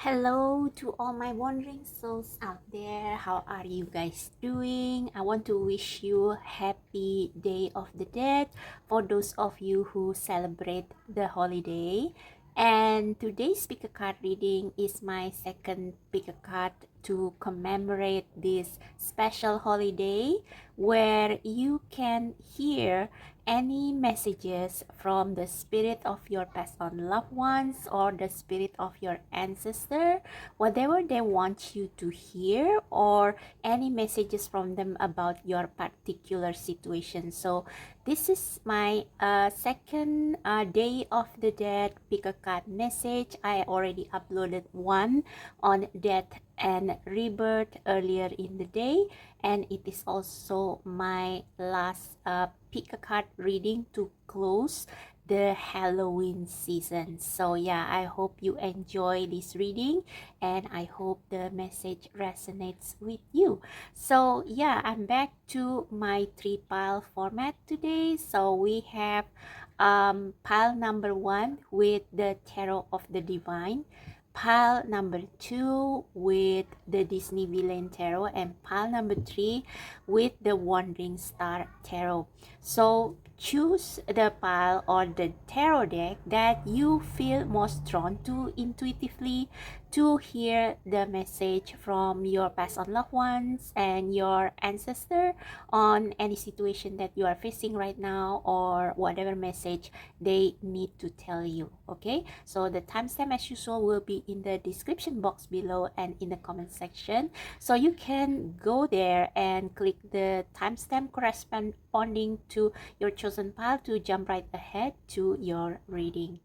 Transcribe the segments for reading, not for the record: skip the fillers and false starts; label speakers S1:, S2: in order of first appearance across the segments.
S1: Hello to all my wandering souls out there. How are you guys doing? I want to wish you happy Day of the Dead for those of you who celebrate the holiday. And today's pick a card reading is my second pick a card to commemorate this special holiday where you can hear any messages from the spirit of your past on loved ones or the spirit of your ancestor, whatever they want you to hear, or any messages from them about your particular situation. So this is my second Day of the Dead pick a card message. I already uploaded one on death and rebirth earlier in the day, and it is also my last pick a card reading to close the Halloween season. So yeah, I hope you enjoy this reading and I hope the message resonates with you. So yeah, I'm back to my three pile format today. So we have pile number 1 with the Tarot of the Divine, pile number 2 with the Disney Villain Tarot, and pile number 3 with the Wandering Star Tarot. So choose the pile or the tarot deck that you feel most drawn to intuitively to hear the message from your past on loved ones and your ancestor on any situation that you are facing right now, or whatever message they need to tell you. Okay, so the timestamp as usual will be in the description box below and in the comment section, so you can go there and click the timestamp corresponding to your chosen pile to jump right ahead to your reading.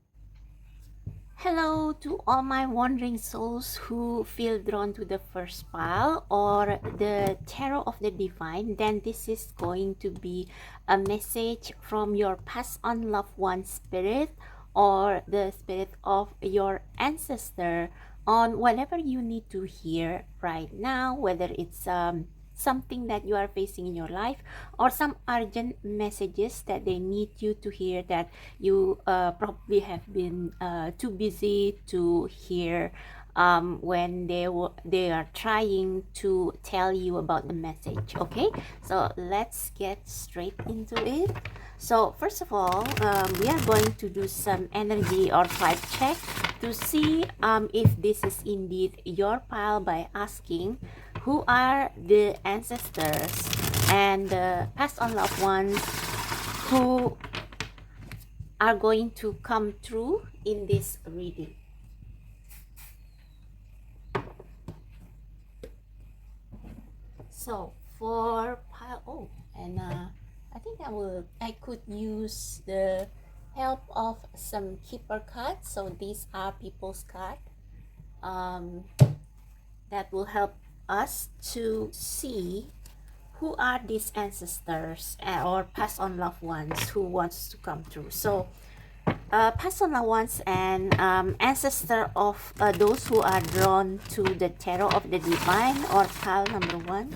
S1: Hello to all my wandering souls who feel drawn to the first pile or the Tarot of the Divine. Then this is going to be a message from your past on loved one spirit or the spirit of your ancestor on whatever you need to hear right now, whether it's something that you are facing in your life or some urgent messages that they need you to hear that you probably have been too busy to hear when they are trying to tell you about the message. Okay, so let's get straight into it. So first of all, we are going to do some energy or vibe check to see if this is indeed your pile by asking who are the ancestors and the past on loved ones who are going to come through in this reading. So for pile, and I think I could use the help of some keeper cards. So these are people's cards that will help us to see who are these ancestors or past on loved ones who wants to come through. So past on loved ones and ancestor of those who are drawn to the Tarot of the Divine or pile number 1,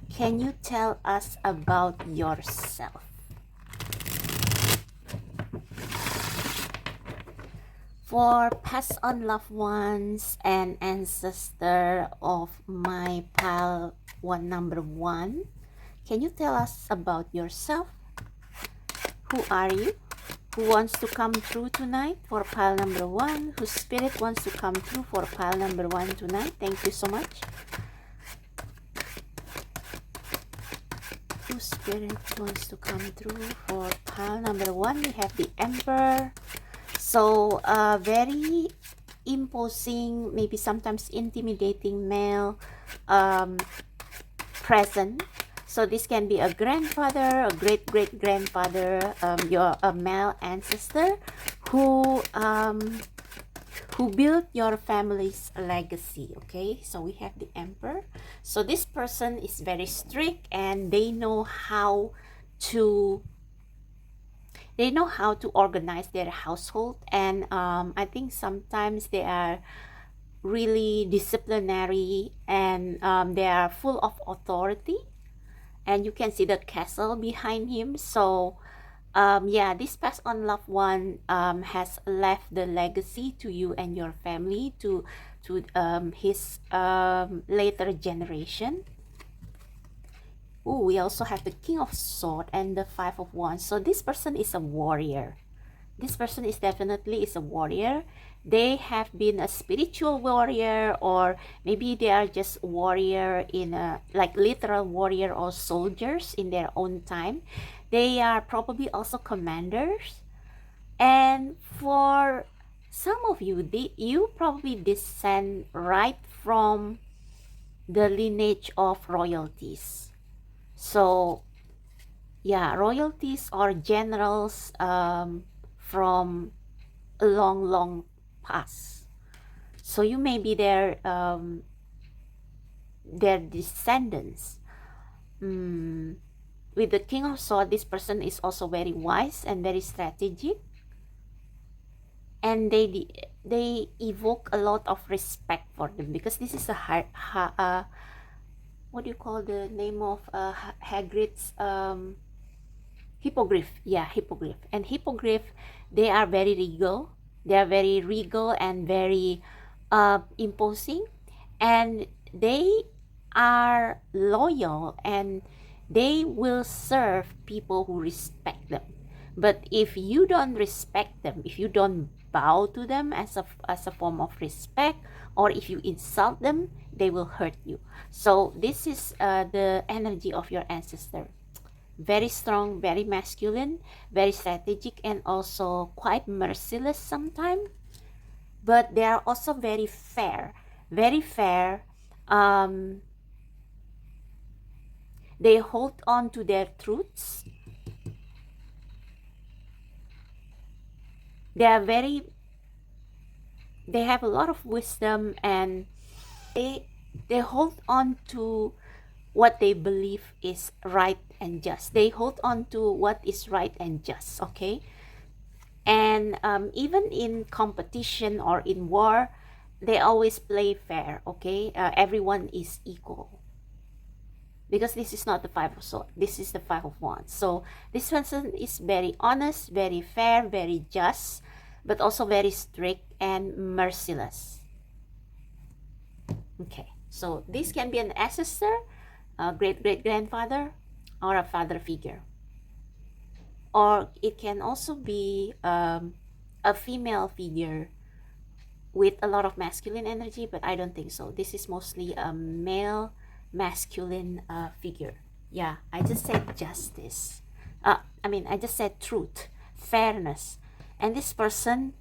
S1: can you tell us about yourself? For past on loved ones and ancestor of my pile number 1, can you tell us about yourself? Who are you? Who wants to come through tonight for pile number 1? Whose spirit wants to come through for pile number 1 tonight? Thank you so much. Whose spirit wants to come through for pile number 1? We have the Emperor. So very imposing, maybe sometimes intimidating male present. So this can be a grandfather, a great-great-grandfather, your male ancestor who built your family's legacy. Okay, so we have the Emperor. So this person is very strict and they know how to organize their household, and I think sometimes they are really disciplinary, and they are full of authority, and you can see the castle behind him. So yeah, this past on loved one has left the legacy to you and your family, to his later generation. Ooh, we also have the King of Swords and the Five of Wands. So this person is a warrior. This person is definitely is a warrior. They have been a spiritual warrior, or maybe they are just warrior in a like literal warrior or soldiers in their own time. They are probably also commanders. And for some of you, you probably descend right from the lineage of royalties. So yeah, royalties or generals from a long past. So you may be their descendants. With the King of Swords, this person is also very wise and very strategic, and they evoke a lot of respect for them, because this is a what do you call the name of Hagrid's hippogriff? Yeah, hippogriff. And hippogriff, they are very regal. They are very regal and very imposing, and they are loyal, and they will serve people who respect them. But if you don't respect them, if you don't bow to them as a form of respect, or if you insult them, they will hurt you. So this is the energy of your ancestor. Very strong, very masculine, very strategic, and also quite merciless sometimes. But they are also very fair. Very fair. They hold on to their truths. They have a lot of wisdom, and they hold on to what they believe is right and just. They hold on to what is right and just, okay? And even in competition or in war, they always play fair, okay? Everyone is equal. Because this is not the Five of Swords, this is the Five of Wands. So this person is very honest, very fair, very just, but also very strict and merciless. Okay, so this can be an ancestor, a great-great-grandfather, or a father figure. Or it can also be a female figure with a lot of masculine energy, but I don't think so. This is mostly a male masculine figure. Yeah, I just said justice. I just said truth, fairness. And this person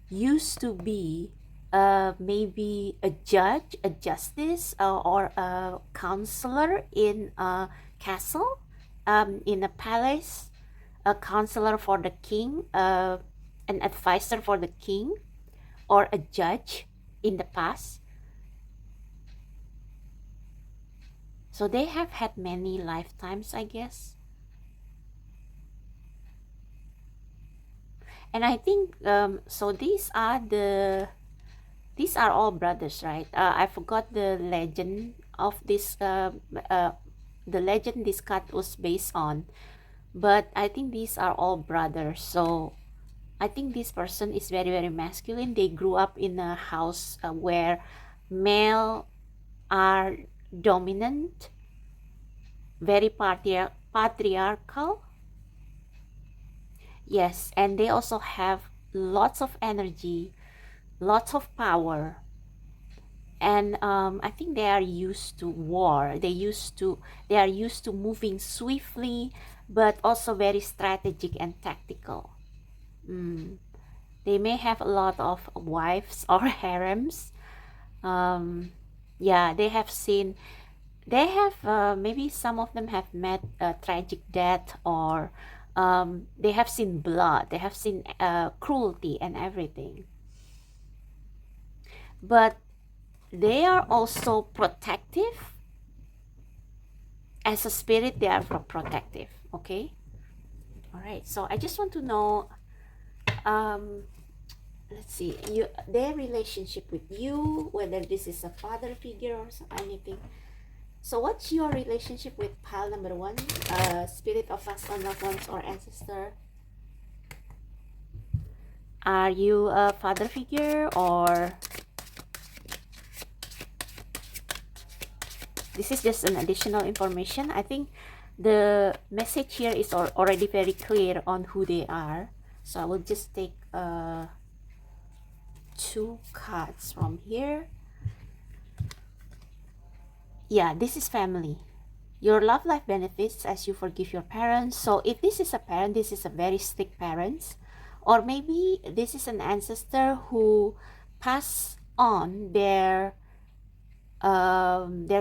S1: used to be maybe a judge, a justice, or a counselor in a castle, in a palace, a counselor for the king, an advisor for the king, or a judge in the past. So they have had many lifetimes, I guess. And I think so these are all brothers, right? I forgot the legend of this the legend this card was based on, but I think these are all brothers. So I think this person is very, very masculine. They grew up in a house where male are dominant, very patriarchal. Yes, and they also have lots of energy, lots of power, and I think they are used to war. They are used to moving swiftly, but also very strategic and tactical. They may have a lot of wives or harems. Yeah, they have maybe some of them have met a tragic death, or they have seen blood, they have seen cruelty and everything. But they are also protective. As a spirit, they are protective, okay? All right, so I just want to know, let's see, their relationship with you, whether this is a father figure or anything. So what's your relationship with pile number one, spirit of past loved ones or ancestor? Are you a father figure, or this is just an additional information? I think the message here is already very clear on who they are. So I will just take 2 cards from here. Yeah, this is family. Your love life benefits as you forgive your parents. So if this is a parent, this is a very strict parent. Or maybe this is an ancestor who passed on their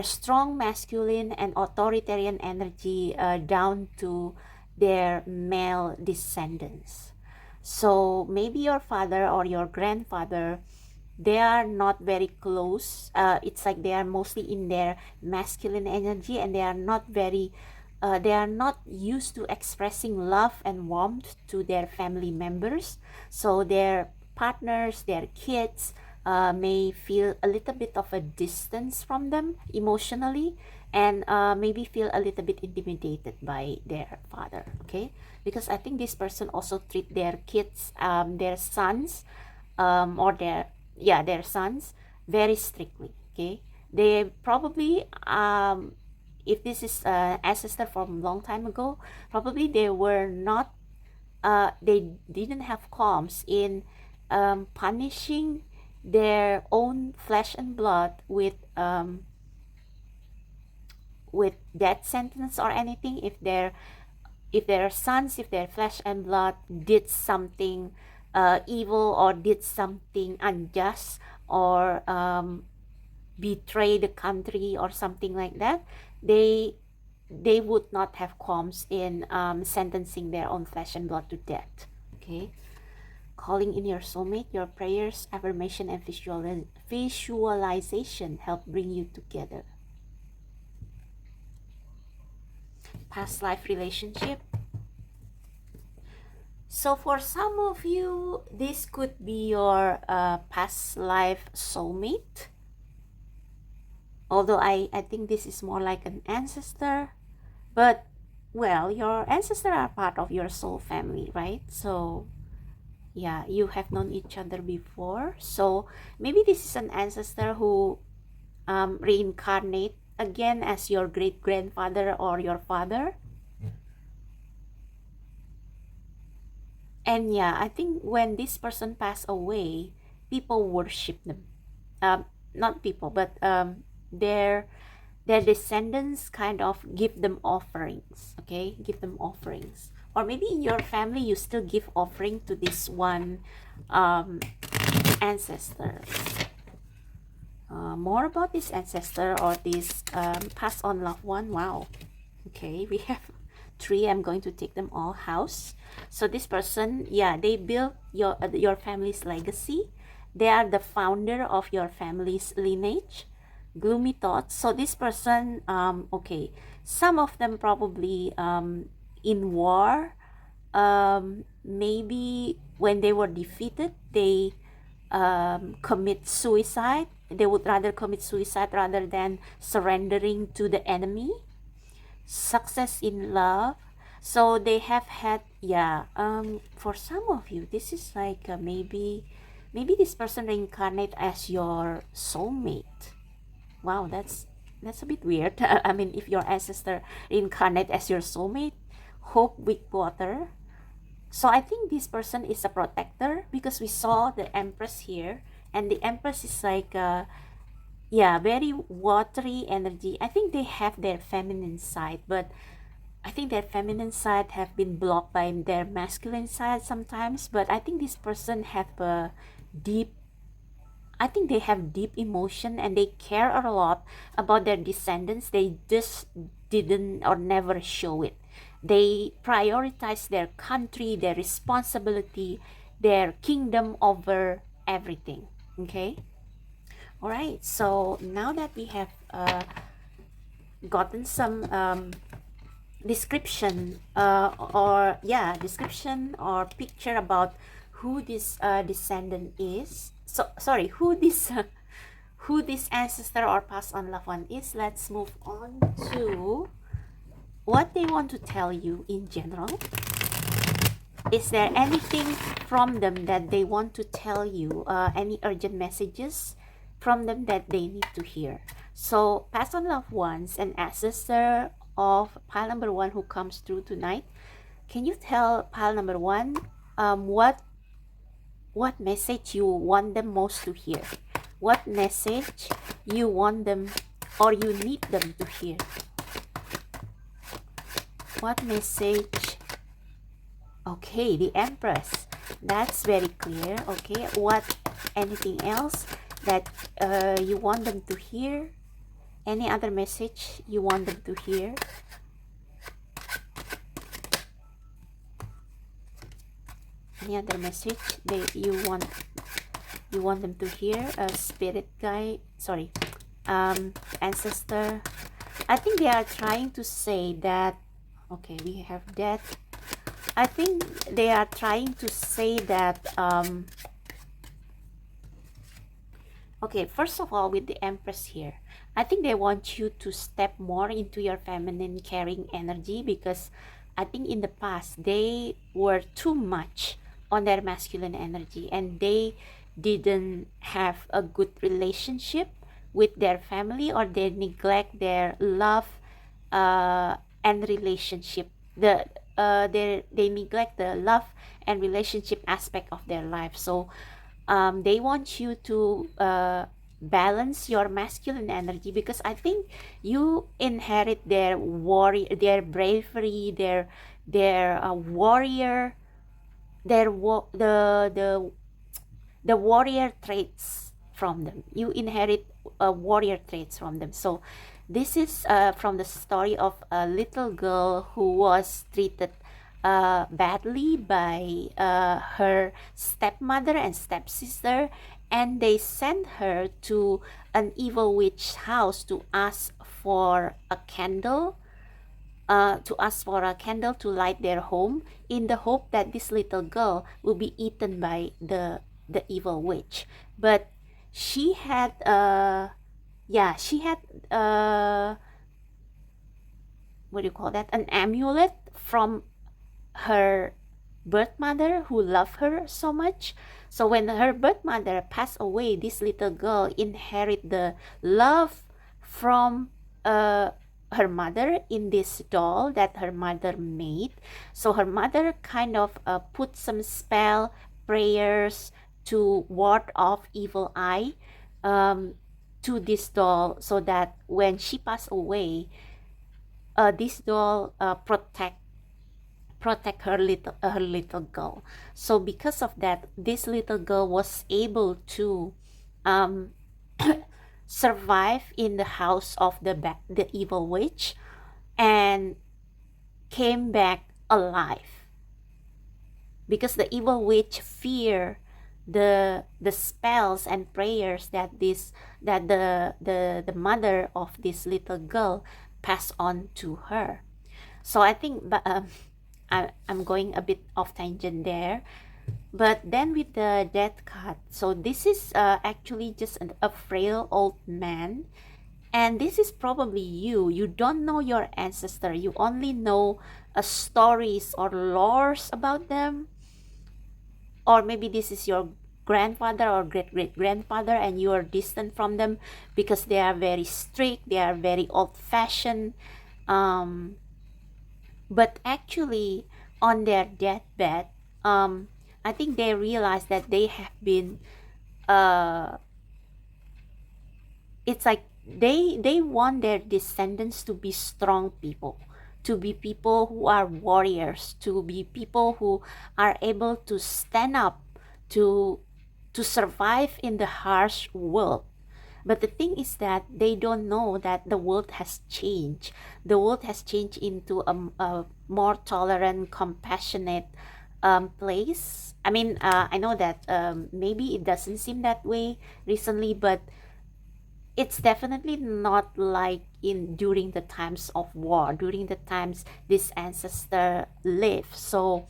S1: strong masculine and authoritarian energy down to their male descendants. So maybe your father or your grandfather, they are not very close. It's like they are mostly in their masculine energy, and they are not very they are not used to expressing love and warmth to their family members. So their partners, their kids, may feel a little bit of a distance from them emotionally, and maybe feel a little bit intimidated by their father. Okay, because I think this person also treat their kids, their sons, or their sons very strictly. Okay, they probably if this is ancestor from a long time ago, probably they were not they didn't have qualms in punishing their own flesh and blood with death sentence or anything if their sons, if their flesh and blood did something evil, or did something unjust, or betray the country or something like that. They would not have qualms in sentencing their own flesh and blood to death. Okay, calling in your soulmate. Your prayers, affirmation, and visualization help bring you together. Past life relationship. So for some of you, this could be your past life soulmate. Although I think this is more like an ancestor. But, well, your ancestors are part of your soul family, right? So, yeah, you have known each other before. So, maybe this is an ancestor who reincarnate again as your great-grandfather or your father. And yeah, I think when this person passed away, people worship them. Not people, but their descendants kind of give them offerings. Okay, give them offerings. Or maybe in your family, you still give offering to this one ancestor. More about this ancestor or this passed on loved one. Wow. Okay, we have 3. I'm going to take them all. House. So this person, yeah, they built your family's legacy. They are the founder of your family's lineage. Gloomy thoughts. So this person, okay, some of them probably in war, maybe when they were defeated, they commit suicide. They would rather commit suicide rather than surrendering to the enemy. Success in love. So they have had, yeah, for some of you, this is like maybe this person reincarnate as your soulmate. Wow, that's a bit weird. I mean, if your ancestor reincarnate as your soulmate, hope with water. So I think this person is a protector, because we saw the Empress here, and the Empress is like yeah, very watery energy. I think they have their feminine side, but I think their feminine side have been blocked by their masculine side sometimes. But I think this person have a deep, I think they have deep emotion, and they care a lot about their descendants. They just didn't or never show it. They prioritize their country, their responsibility, their kingdom over everything. Okay. All right. So now that we have gotten some description description or picture about who this descendant is. So sorry, who this ancestor or past on loved one is. Let's move on to what they want to tell you in general. Is there anything from them that they want to tell you? Any urgent messages from them that they need to hear? So past on loved ones and ancestor of pile number 1 who comes through tonight, can you tell pile number 1 what message you want them most to hear? What message you want them or you need them to hear? What message? Okay, the Empress. That's very clear. Okay, what? Anything else that you want them to hear? Any other message you want them to hear? Any other message that you want them to hear? Spirit guide, sorry, ancestor. I think they are trying to say that. Okay, we have that. I think they are trying to say that. Okay, first of all, with the Empress here, I think they want you to step more into your feminine caring energy, because I think in the past they were too much on their masculine energy and they didn't have a good relationship with their family, or they neglect their love and relationship. They neglect the love and relationship aspect of their life. So they want you to balance your masculine energy, because I think you inherit their warrior, their bravery, their warrior, the warrior traits from them. You inherit warrior traits from them. So this is from the story of a little girl who was treated badly by her stepmother and stepsister, and they sent her to an evil witch house to ask for a candle, to light their home, in the hope that this little girl will be eaten by the evil witch. But she had what do you call that, an amulet from her birth mother, who loved her so much. So when her birth mother passed away, this little girl inherit the love from her mother in this doll that her mother made. So her mother kind of put some spell prayers to ward off evil eye to this doll, so that when she passed away, this doll protect her little girl. So because of that, this little girl was able to survive in the house of the evil witch and came back alive, because the evil witch fear the spells and prayers that the mother of this little girl passed on to her. So I think I'm going a bit off tangent there. But then with the death card, so this is actually just a frail old man, and this is probably you don't know your ancestor, you only know stories or lores about them, or maybe this is your grandfather or great-great-grandfather and you are distant from them because they are very strict, they are very old-fashioned, but actually on their deathbed, I think they realize that they have been it's like they want their descendants to be strong people, to be people who are warriors, to be people who are able to stand up to survive in the harsh world. But the thing is that they don't know that the world has changed. The world has changed into a more tolerant, compassionate place. I mean, I know that maybe it doesn't seem that way recently, but it's definitely not like during the times of war, during the times this ancestor lived. So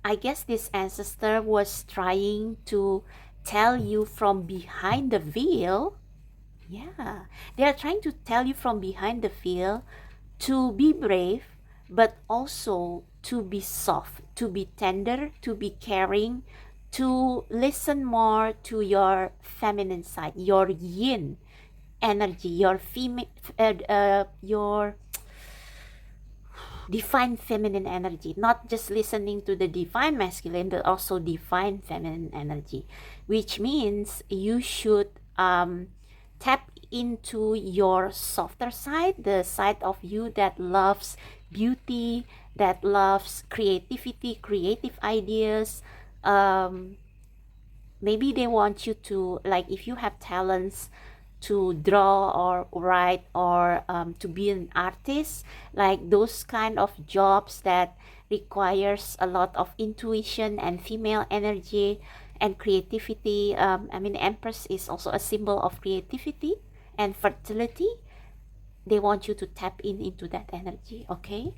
S1: I guess this ancestor was trying to tell you from behind the veil. Yeah, they are trying to tell you from behind the veil to be brave, but also to be soft, to be tender, to be caring, to listen more to your feminine side, your yin energy, your your divine feminine energy, not just listening to the divine masculine, but also divine feminine energy, which means you should tap into your softer side, the side of you that loves beauty, that loves creativity, creative ideas. Maybe they want you to, like, if you have talents to draw or write or to be an artist, like those kind of jobs that requires a lot of intuition and female energy and creativity. I mean, Empress is also a symbol of creativity and fertility. They want you to tap into that energy, okay?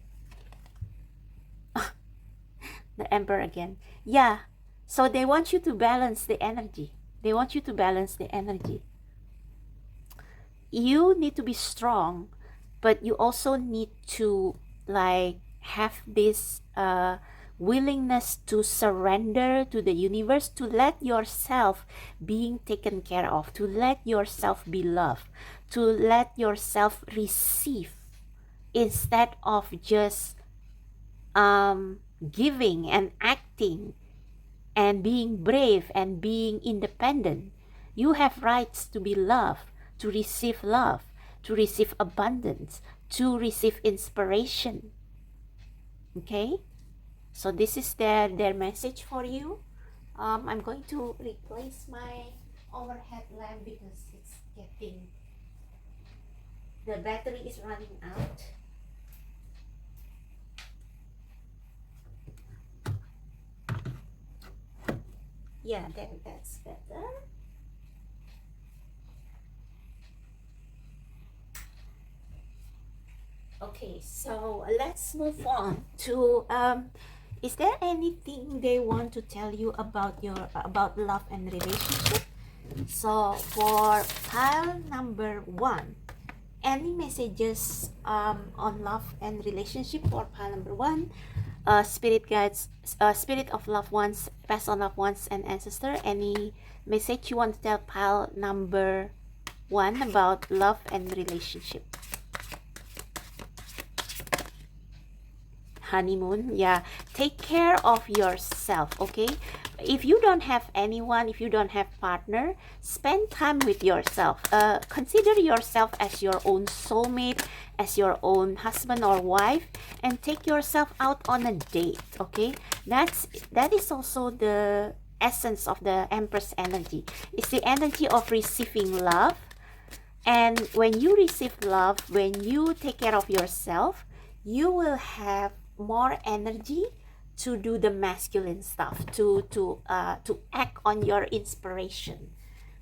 S1: The Emperor again. Yeah, so they want you to balance the energy. They want you to balance the energy. You need to be strong, but you also need to, like, have this willingness to surrender to the universe, to let yourself being taken care of, to let yourself be loved, to let yourself receive instead of just giving and acting and being brave and being independent. You have rights to be loved, to receive love, to receive abundance, to receive inspiration. Okay? So this is their message for you. I'm going to replace my overhead lamp because it's getting, the battery is running out. Yeah, that's better. Okay, so let's move on to is there anything they want to tell you about love and relationship? So for pile number 1, any messages on love and relationship for pile number 1? Spirit guides, spirit of loved ones, past on loved ones, and ancestor. Any message you want to tell pile number 1 about love and relationship? Honeymoon, yeah. Take care of yourself, okay? If you don't have anyone, if you don't have partner, spend time with yourself. Consider yourself as your own soulmate, as your own husband or wife, and take yourself out on a date, okay? That is also the essence of the Empress energy. It's the energy of receiving love. And when you receive love, when you take care of yourself, you will have more energy to do the masculine stuff, to act on your inspiration.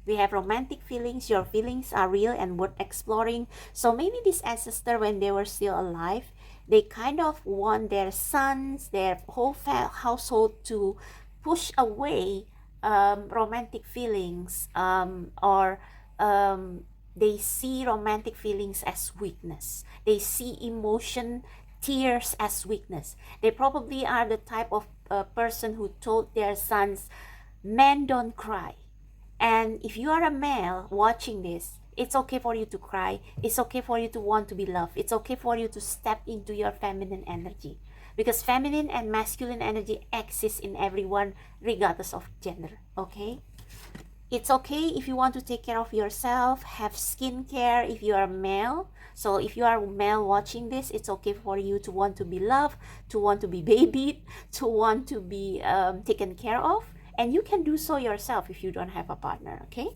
S1: We have romantic feelings. Your feelings are real and worth exploring. So maybe this ancestor, when they were still alive, they kind of want their sons, their whole household to push away romantic feelings, or they see romantic feelings as weakness. They see emotion, tears as weakness. They probably are the type of person who told their sons, men don't cry. And if you are a male watching this, it's okay for you to cry. It's okay for you to want to be loved. It's okay for you to step into your feminine energy, because feminine and masculine energy exists in everyone regardless of gender, okay? It's okay if you want to take care of yourself, have skincare if you are male. So if you are male watching this, it's okay for you to want to be loved, to want to be babied, to want to be taken care of. And you can do so yourself if you don't have a partner, okay?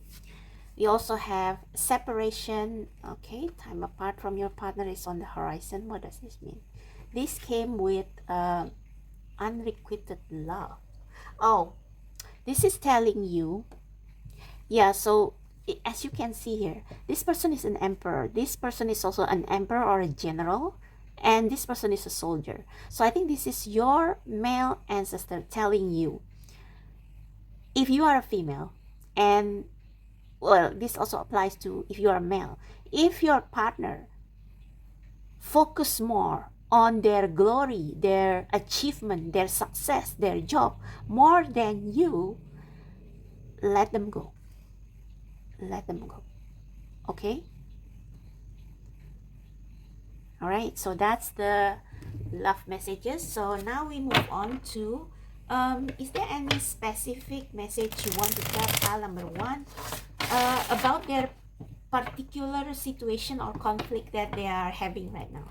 S1: We also have separation, okay? Time apart from your partner is on the horizon. What does this mean? This came with unrequited love. Oh, this is telling you, yeah, so as you can see here, this person is an emperor. This person is also an emperor or a general. And this person is a soldier. So I think this is your male ancestor telling you, if you are a female, and well, this also applies to if you are a male, if your partner focus more on their glory, their achievement, their success, their job, more than you, let them go. Let them go. Okay? All right, so that's the love messages. So now we move on to, is there any specific message you want to tell pile number one about their particular situation or conflict that they are having right now?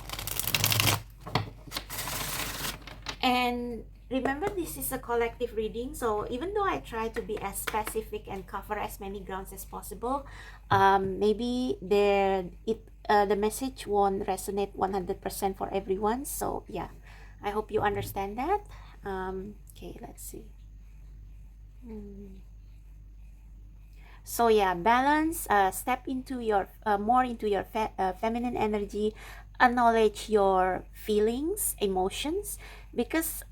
S1: And remember, this is a collective reading, so even though I try to be as specific and cover as many grounds as possible, maybe the message won't resonate 100% for everyone. So yeah, I hope you understand that. Okay, let's see. So yeah, balance, step into your more into your feminine energy, acknowledge your feelings, emotions, because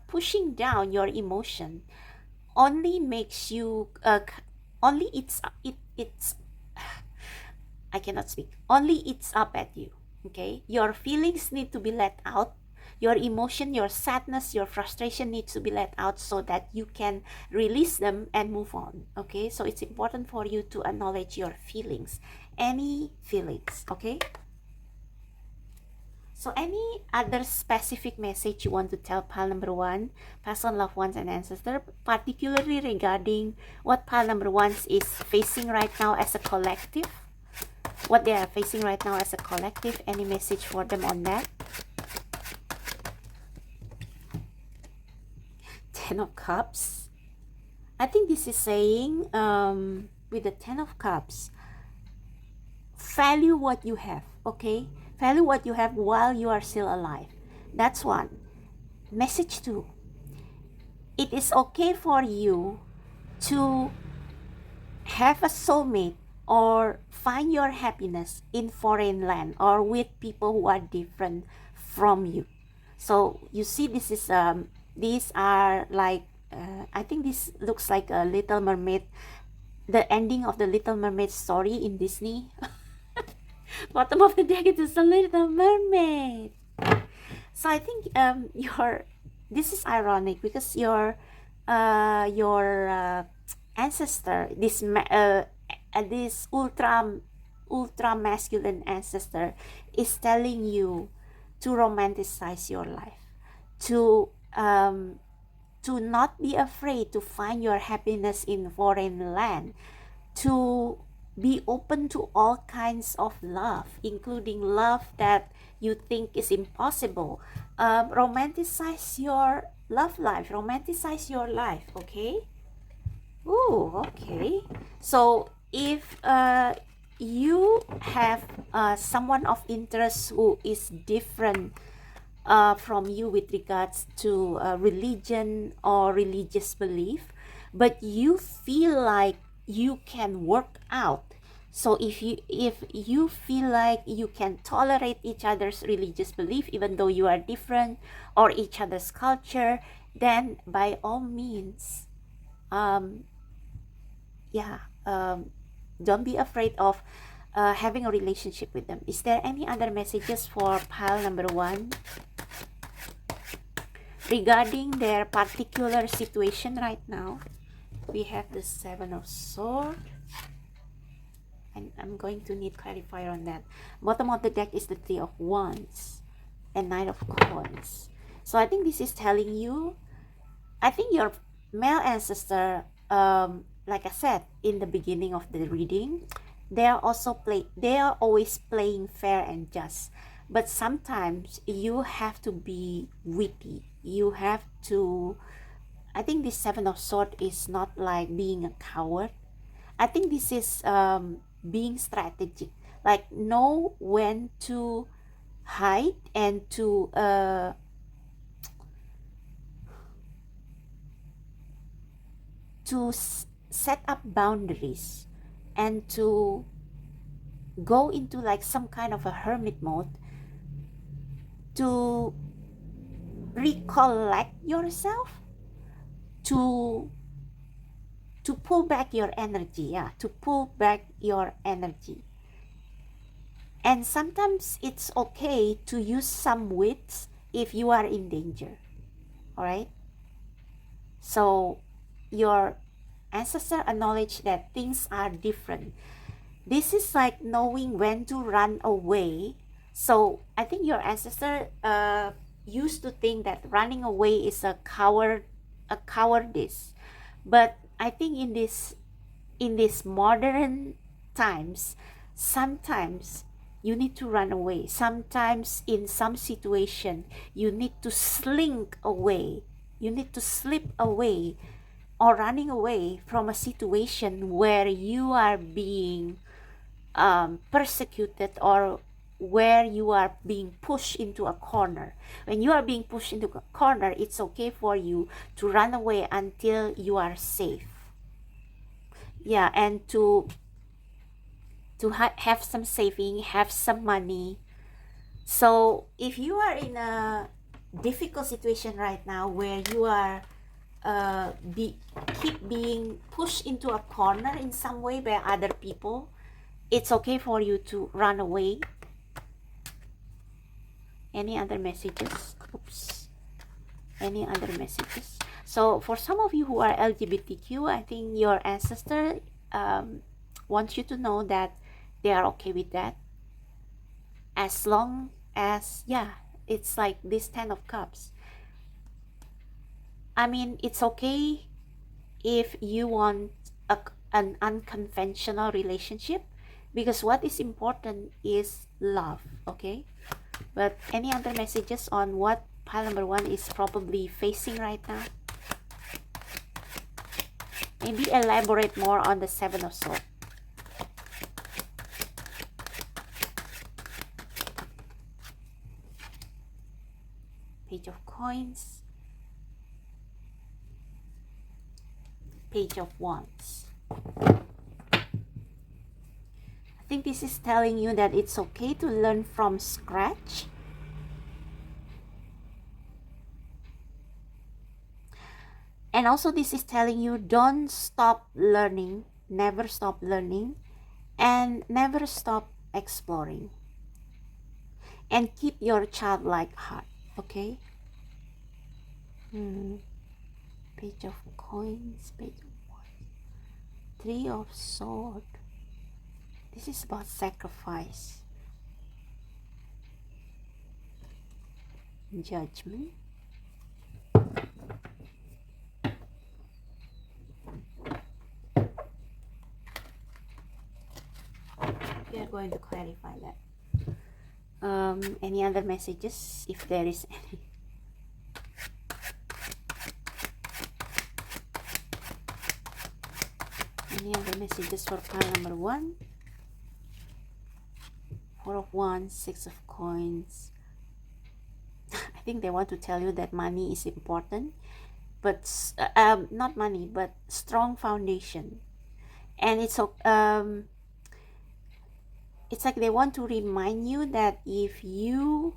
S1: pushing down your emotion only makes you only it's I cannot speak. Only it's up at you. Okay, your feelings need to be let out. Your emotion, your sadness, your frustration needs to be let out so that you can release them and move on. Okay, so it's important for you to acknowledge your feelings, any feelings. Okay, so any other specific message you want to tell pile number one, past on loved ones and ancestors, particularly regarding what pile number one is facing right now as a collective, what they are facing right now as a collective? Any message for them on that? Ten of Cups. I think this is saying with the Ten of Cups, value what you have. Okay, value what you have while you are still alive. That's one. Message two, it is okay for you to have a soulmate or find your happiness in foreign land or with people who are different from you. So you see, this is these are like I think this looks like a Little Mermaid, the ending of the Little Mermaid story in Disney. Bottom of the deck, it is a Little Mermaid. So I think this is ironic because your ancestor, this ultra masculine ancestor, is telling you to romanticize your life, to not be afraid to find your happiness in foreign land, to be open to all kinds of love, including love that you think is impossible. Romanticize your love life, romanticize your life. Okay. Ooh, okay. So if you have someone of interest who is different from you with regards to religion or religious belief, but you feel like you can work out. So if you feel like you can tolerate each other's religious belief even though you are different, or each other's culture, then by all means, don't be afraid of having a relationship with them. Is there any other messages for pile number one regarding their particular situation right now? We have the Seven of Swords, and I'm going to need clarifier on that. Bottom of the deck is the Three of Wands and Knight of Coins. So I think this is telling you, I think your male ancestor, like I said in the beginning of the reading, they are always playing fair and just, but sometimes you have to be witty. You have to, I think this Seven of Swords is not like being a coward. I think this is being strategic, like know when to hide and to set up boundaries and to go into like some kind of a hermit mode to recollect yourself, to pull back your energy, to pull back your energy. And sometimes it's okay to use some wits if you are in danger. All right? So your ancestor acknowledge that things are different. This is like knowing when to run away. So I think your ancestor used to think that running away is a cowardice. But I think in this modern times, sometimes you need to run away. Sometimes in some situation, you need to slink away. You need to slip away or running away from a situation where you are being persecuted or where you are being pushed into a corner. When you are being pushed into a corner, it's okay for you to run away until you are safe. Yeah, and to have some saving, have some money. So if you are in a difficult situation right now where you are keep being pushed into a corner in some way by other people, it's okay for you to run away. Any other messages? Oops. Any other messages? So for some of you who are LGBTQ, I think your ancestor wants you to know that they are okay with that, as long as, yeah, it's like this 10 of cups. I mean, it's okay if you want an unconventional relationship, because what is important is love. Okay, but any other messages on what pile number 1 is probably facing right now? Maybe elaborate more on the 7 of Swords. Page of Coins, Page of Wands. I think this is telling you that it's okay to learn from scratch. And also this is telling you don't stop learning, never stop learning, and never stop exploring. And keep your childlike heart, okay? Page of Coins, Page of Wands, 3 of Swords. This is about sacrifice. Judgment. We are going to clarify that. Any other messages, if there is any? Any other messages for pile number 1? 4 of Wands, 6 of Coins. I think they want to tell you that money is important, but not money, but strong foundation. And it's like they want to remind you that if you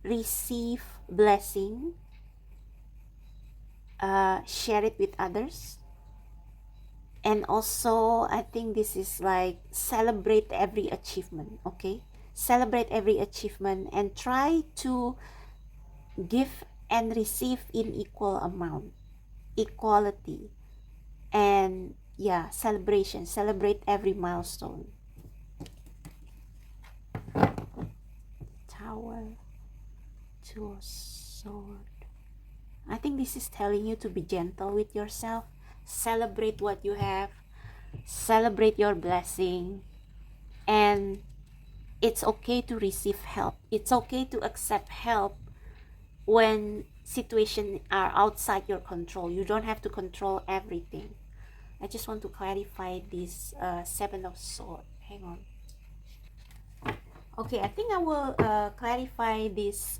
S1: receive blessing, share it with others. And also I think this is like celebrate every achievement. Okay, celebrate every achievement and try to give and receive in equal amount, equality. And yeah, celebration, celebrate every milestone. Tower, 2 of Swords. I think this is telling you to be gentle with yourself. Celebrate what you have, celebrate your blessing, and it's okay to receive help. It's okay to accept help when situations are outside your control. You don't have to control everything. I just want to clarify this 7 of Swords. Hang on. Okay, I think I will clarify this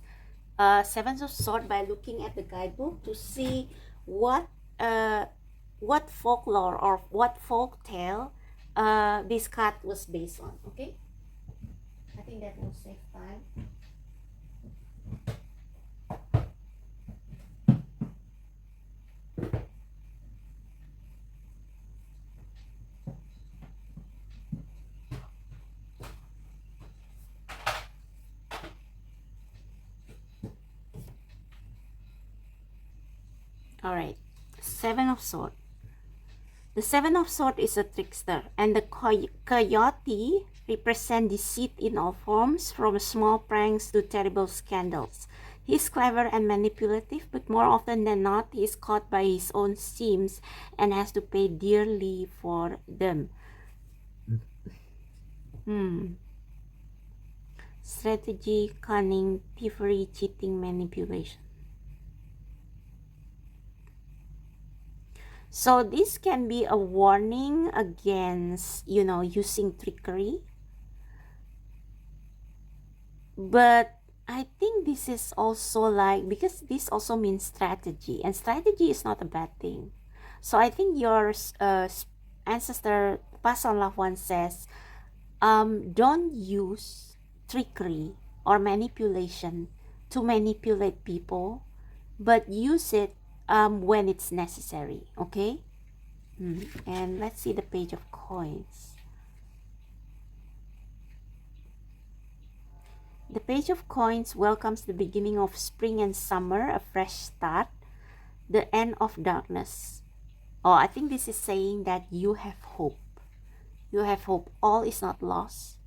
S1: 7 of Swords by looking at the guidebook to see what folklore or what folk tale this card was based on. Okay, I think that will save time. All right, Seven of Swords. The Seven of Swords is a trickster, and the coyote represents deceit in all forms, from small pranks to terrible scandals. He's clever and manipulative, but more often than not, he's caught by his own schemes and has to pay dearly for them. Strategy, cunning, thievery, cheating, manipulation. So this can be a warning against, using trickery. But I think this is also like, because this also means strategy, and strategy is not a bad thing. So I think your ancestor, past or loved one, says, don't use trickery or manipulation to manipulate people, but use it when it's necessary. Okay. And let's see the Page of Coins. The Page of Coins welcomes the beginning of spring and summer, a fresh start, the end of darkness. Oh, I think this is saying that you have hope. You have hope. All is not lost.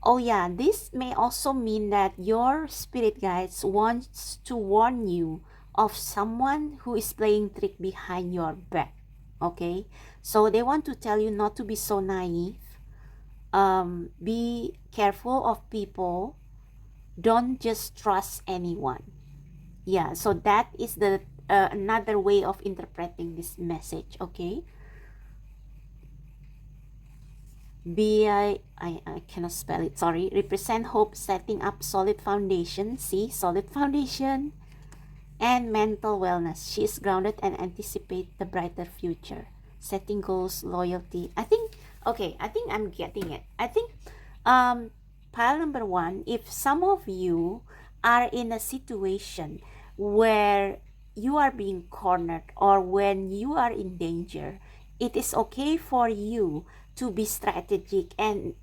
S1: Oh yeah, this may also mean that your spirit guides wants to warn you of someone who is playing trick behind your back. Okay, so they want to tell you not to be so naive. Be careful of people. Don't just trust anyone. Yeah, so that is the another way of interpreting this message. Okay. I cannot spell it, sorry. Represent hope, setting up solid foundation. See, solid foundation. And mental wellness. She is grounded and anticipate the brighter future. Setting goals, loyalty. I think I'm getting it. I think pile number 1, if some of you are in a situation where you are being cornered or when you are in danger, it is okay for you to be strategic, and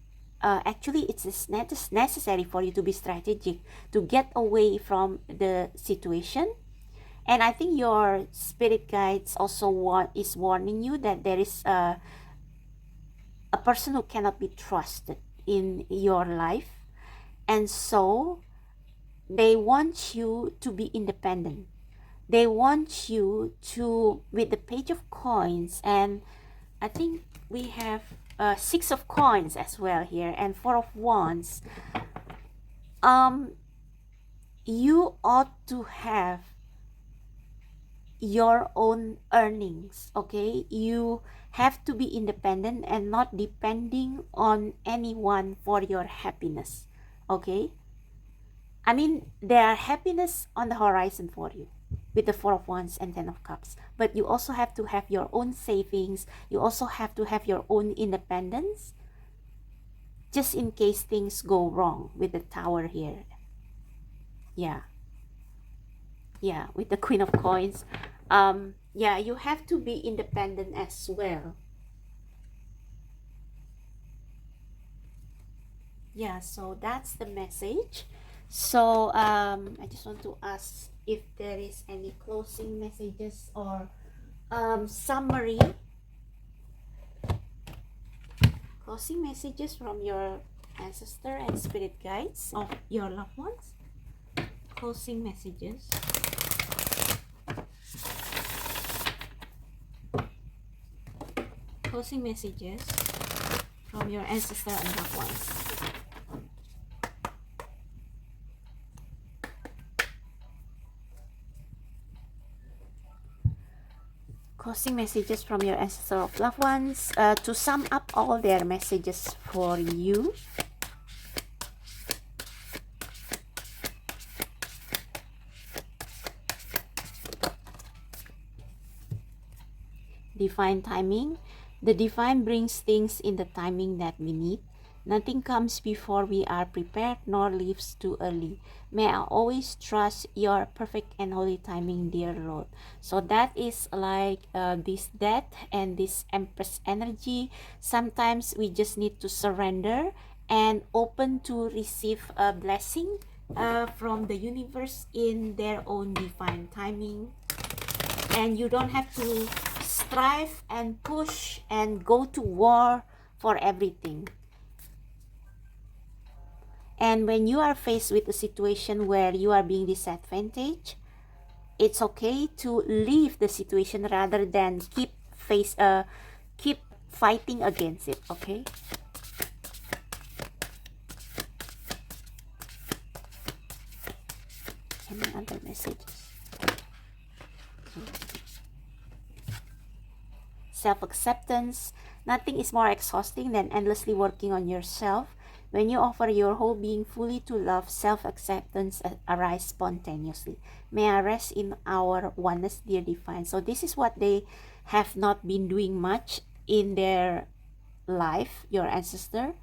S1: actually it's necessary for you to be strategic to get away from the situation. And I think your spirit guides also is warning you that there is a person who cannot be trusted in your life, and so they want you to be independent. They want you to, with the Page of Coins, and I think we have 6 of Coins as well here, and 4 of Wands. You ought to have your own earnings. Okay, you have to be independent and not depending on anyone for your happiness. Okay, I mean, there are happiness on the horizon for you with the 4 of Wands and 10 of Cups, but you also have to have your own savings. You also have to have your own independence, just in case things go wrong with the Tower here. Yeah, with the Queen of Coins. Yeah, you have to be independent as well. Yeah, so that's the message. So I just want to ask if there is any closing messages or summary, closing messages from your ancestor and spirit guides of your loved ones. Closing messages. Closing messages from your ancestor and loved ones. Closing messages from your ancestor of loved ones, to sum up all their messages for you. Divine timing. The divine brings things in the timing that we need. Nothing comes before we are prepared, nor leaves too early. May I always trust your perfect and holy timing, dear Lord. So that is like this death and this Empress energy. Sometimes we just need to surrender and open to receive a blessing from the universe in their own divine timing. and you don't have to strive and push and go to war for everything. And when you are faced with a situation where you are being disadvantaged, it's okay to leave the situation rather than keep fighting against it. Okay. Any other messages? Self-acceptance. Nothing is more exhausting than endlessly working on yourself. When you offer your whole being fully to love, self-acceptance arises spontaneously. May I rest in our oneness, dear divine. So this is what they have not been doing much in their life, your ancestor.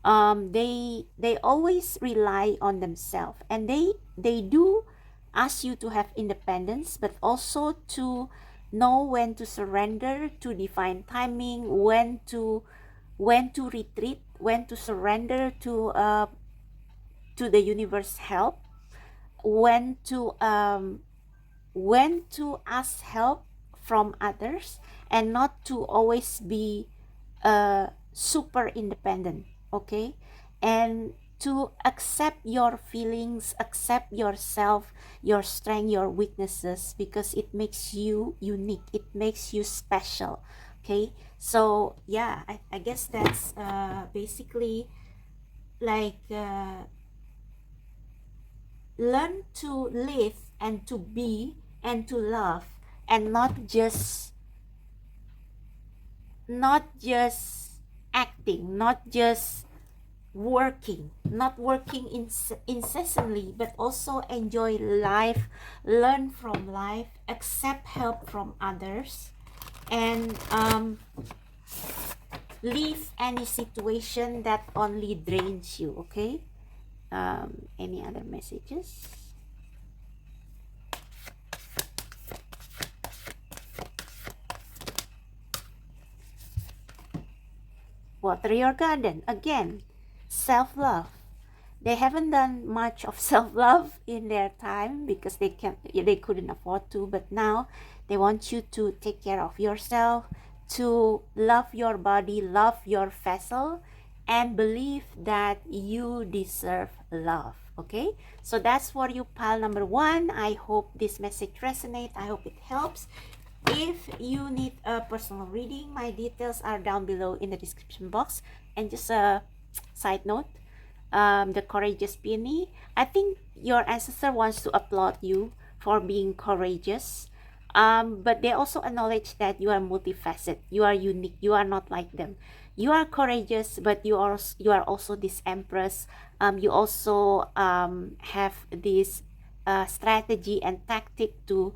S1: They always rely on themselves, and they do ask you to have independence, but also to know when to surrender, to define timing, when to retreat, when to surrender to the universe help, when to ask help from others, and not to always be super independent. Okay. And to accept your feelings, accept yourself, your strength, your weaknesses, because it makes you unique, it makes you special. Okay. So yeah, I guess that's basically like learn to live and to be and to love, and not just acting, not just not working incessantly, but also enjoy life, learn from life, accept help from others, and leave any situation that only drains you. Okay. Any other messages? Water your garden. Again, self-love. They haven't done much of self-love in their time because they couldn't afford to, but now they want you to take care of yourself, to love your body, love your vessel, and believe that you deserve love. Okay, so that's for you, pile number 1. I hope this message resonates. I hope it helps. If you need a personal reading, my details are down below in the description box. And just a side note, the courageous peony, I think your ancestor wants to applaud you for being courageous, but they also acknowledge that you are multifaceted, you are unique, you are not like them. You are courageous, but you are also this empress. You also have this strategy and tactic to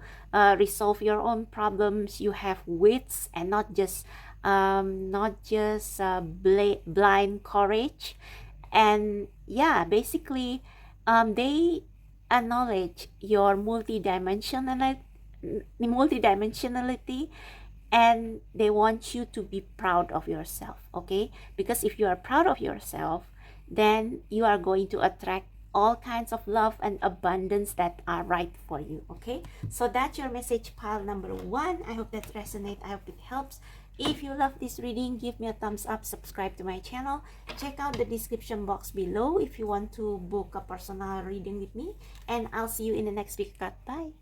S1: resolve your own problems. You have wits and not just blind courage. And yeah, basically they acknowledge your multidimensionality, and they want you to be proud of yourself. Okay, because if you are proud of yourself, then you are going to attract all kinds of love and abundance that are right for you. Okay, so that's your message, pile number 1. I hope that resonates. I hope it helps. If you love this reading, give me a thumbs up, subscribe to my channel, check out the description box below if you want to book a personal reading with me, and I'll see you in the next video. Bye.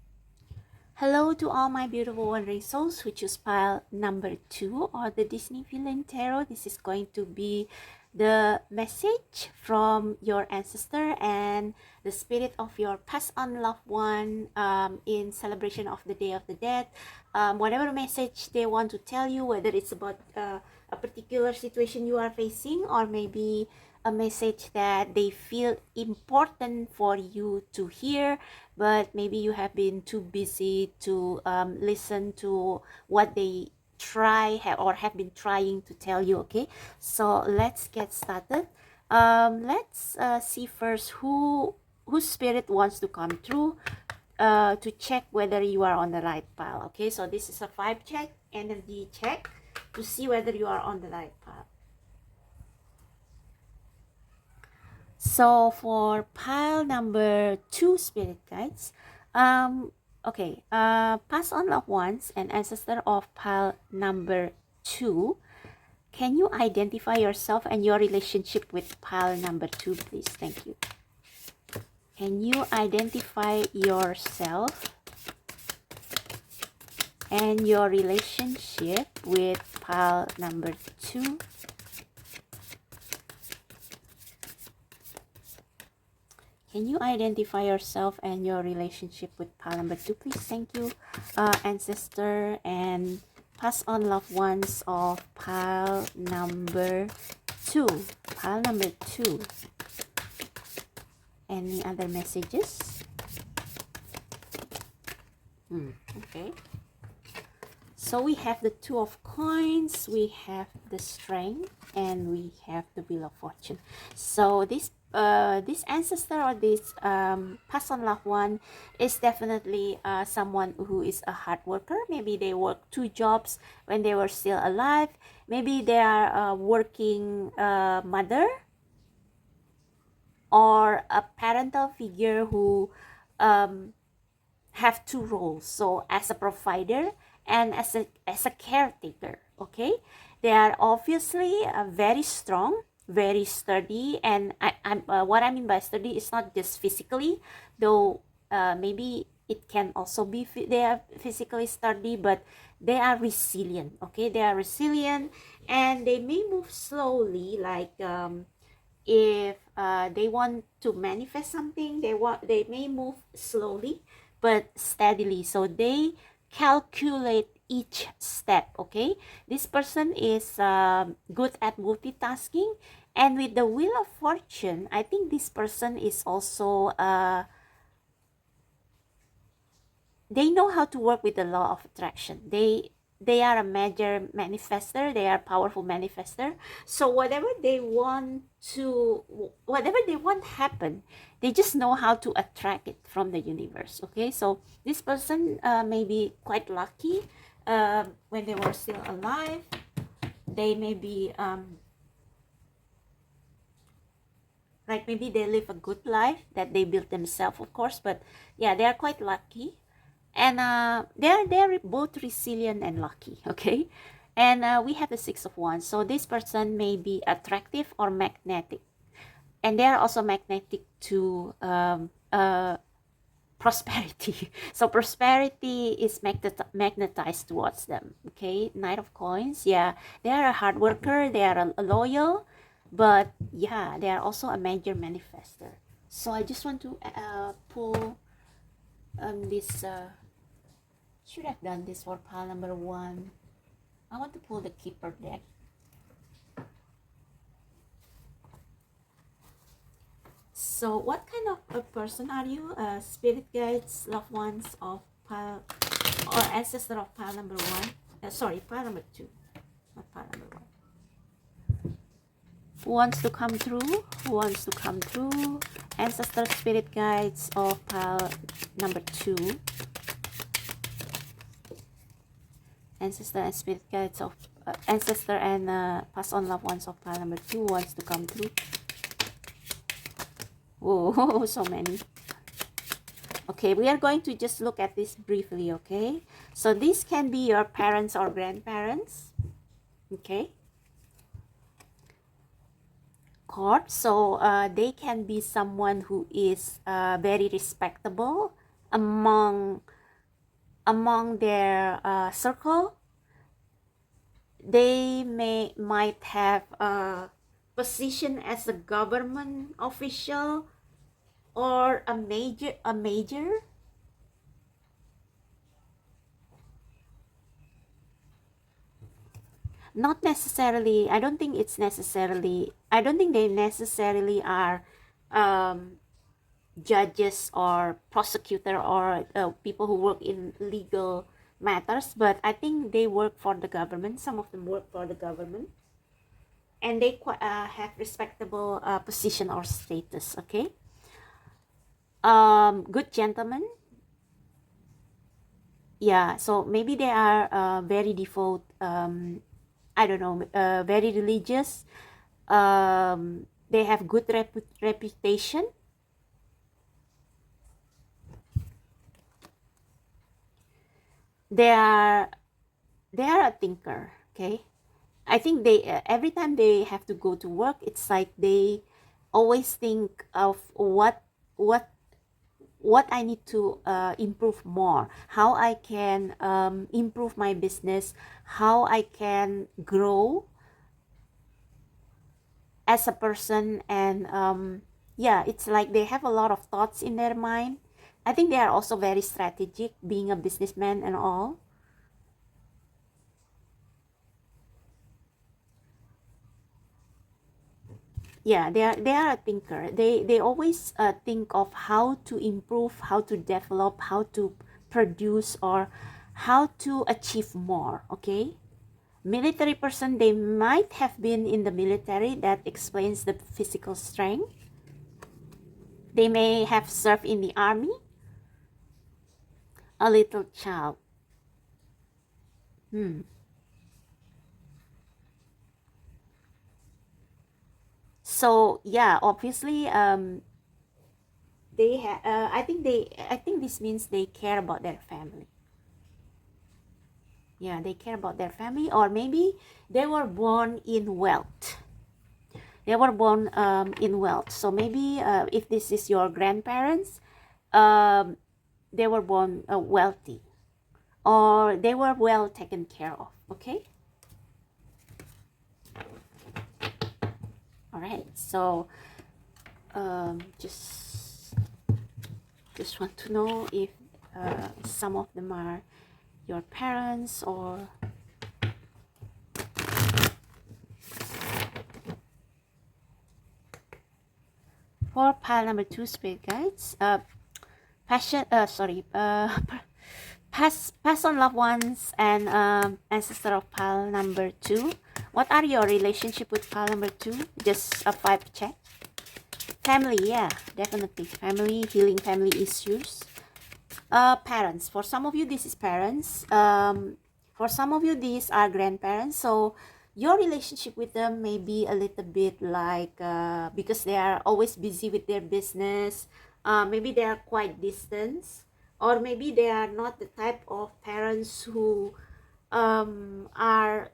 S1: Hello to all my beautiful wandering souls who choose pile number 2 or the Disney Villain Tarot. This is going to be the message from your ancestor and the spirit of your passed on loved one in celebration of the Day of the Dead. Whatever message they want to tell you, whether it's about a particular situation you are facing, or maybe a message that they feel important for you to hear, but maybe you have been too busy to listen to what they have been trying to tell you. Okay, so let's get started. Let's see first whose spirit wants to come through to check whether you are on the right pile. Okay, so this is a 5 check, energy check, to see whether you are on the right pile. So for pile number 2, spirit guides, Okay, pass on loved ones and ancestor of pile number 2. Can you identify yourself and your relationship with pile number 2, please? Thank you. Can you identify yourself and your relationship with pile number 2? Can you identify yourself and your relationship with pile number 2, please? Thank you, ancestor, and pass on loved ones of pile number 2. Pile number 2. Any other messages? Okay. So we have the Two of Coins, we have the Strength, and we have the Wheel of Fortune. So this ancestor or this past on loved one is definitely someone who is a hard worker. Maybe they worked 2 jobs when they were still alive. Maybe they are a working mother or a parental figure who have 2 roles. So as a provider and as a caretaker. Okay, they are obviously very strong, very sturdy, and what I mean by sturdy is not just physically, though maybe it can also be they are physically sturdy, but they are resilient. Okay, they are resilient, and they may move slowly, like if they want to manifest something, they may move slowly but steadily. So they calculate each step. Okay, this person is good at multitasking, and with the Wheel of Fortune, I think this person is also they know how to work with the law of attraction. They are a major manifester, they are powerful manifester. So whatever they want happen, they just know how to attract it from the universe. Okay, so this person may be quite lucky when they were still alive. They may be like maybe they live a good life that they built themselves, of course, but yeah, they are quite lucky. And they're both resilient and lucky. Okay, and we have the Six of Wands. So this person may be attractive or magnetic, and they are also magnetic to prosperity. So prosperity is magnetized towards them. Okay, Knight of Coins. Yeah, they are a hard worker, they are a loyal, but yeah, they are also a major manifester. So I just want to pull this should have done this for pile number 1. I want to pull the Keeper deck. So what kind of a person are you? Spirit guides, loved ones of pile or ancestor of pile number 1? Sorry, pile number 2, not pile number 1. Who wants to come through? Who wants to come through? Ancestor, spirit guides of pile number 2. Ancestor and spirit guides of ancestor and pass on loved ones of pile number 2 wants to come through. Oh, so many. Okay, we are going to just look at this briefly. Okay, so this can be your parents or grandparents. Okay, Court. So they can be someone who is very respectable among their circle. They might have a position as a government official or a major. Not necessarily. I don't think they necessarily are judges or prosecutor or people who work in legal matters, but I think they work for the government. Some of them work for the government, and they have respectable position or status. Okay, good gentlemen. Yeah, so maybe they are very devout, I don't know, very religious. They have good reputation. they are a thinker. Okay, I think they every time they have to go to work, it's like they always think of what what I need to improve more, how I can improve my business, how I can grow as a person. And yeah, it's like they have a lot of thoughts in their mind. I think they are also very strategic, being a businessman and all. Yeah, they are a thinker. They always think of how to improve, how to develop, how to produce, or how to achieve more. Okay, military person, they might have been in the military. That explains the physical strength. They may have served in the army. A little child. So yeah, obviously they I think this means they care about their family. Yeah, they care about their family. Or maybe they were born in wealth. They were born in wealth. So maybe if this is your grandparents, um, they were born wealthy, or they were well taken care of. Okay. All right. So just want to know if some of them are your parents. Or for pile number 2, spirit guides, passion sorry pass on loved ones and ancestor of pile number 2. What are your relationship with pile number 2? Just a 5 check. Family, yeah, definitely family, healing family issues. Parents, for some of you this is parents, for some of you these are grandparents. So your relationship with them may be a little bit like because they are always busy with their business, maybe they are quite distant, or maybe they are not the type of parents who are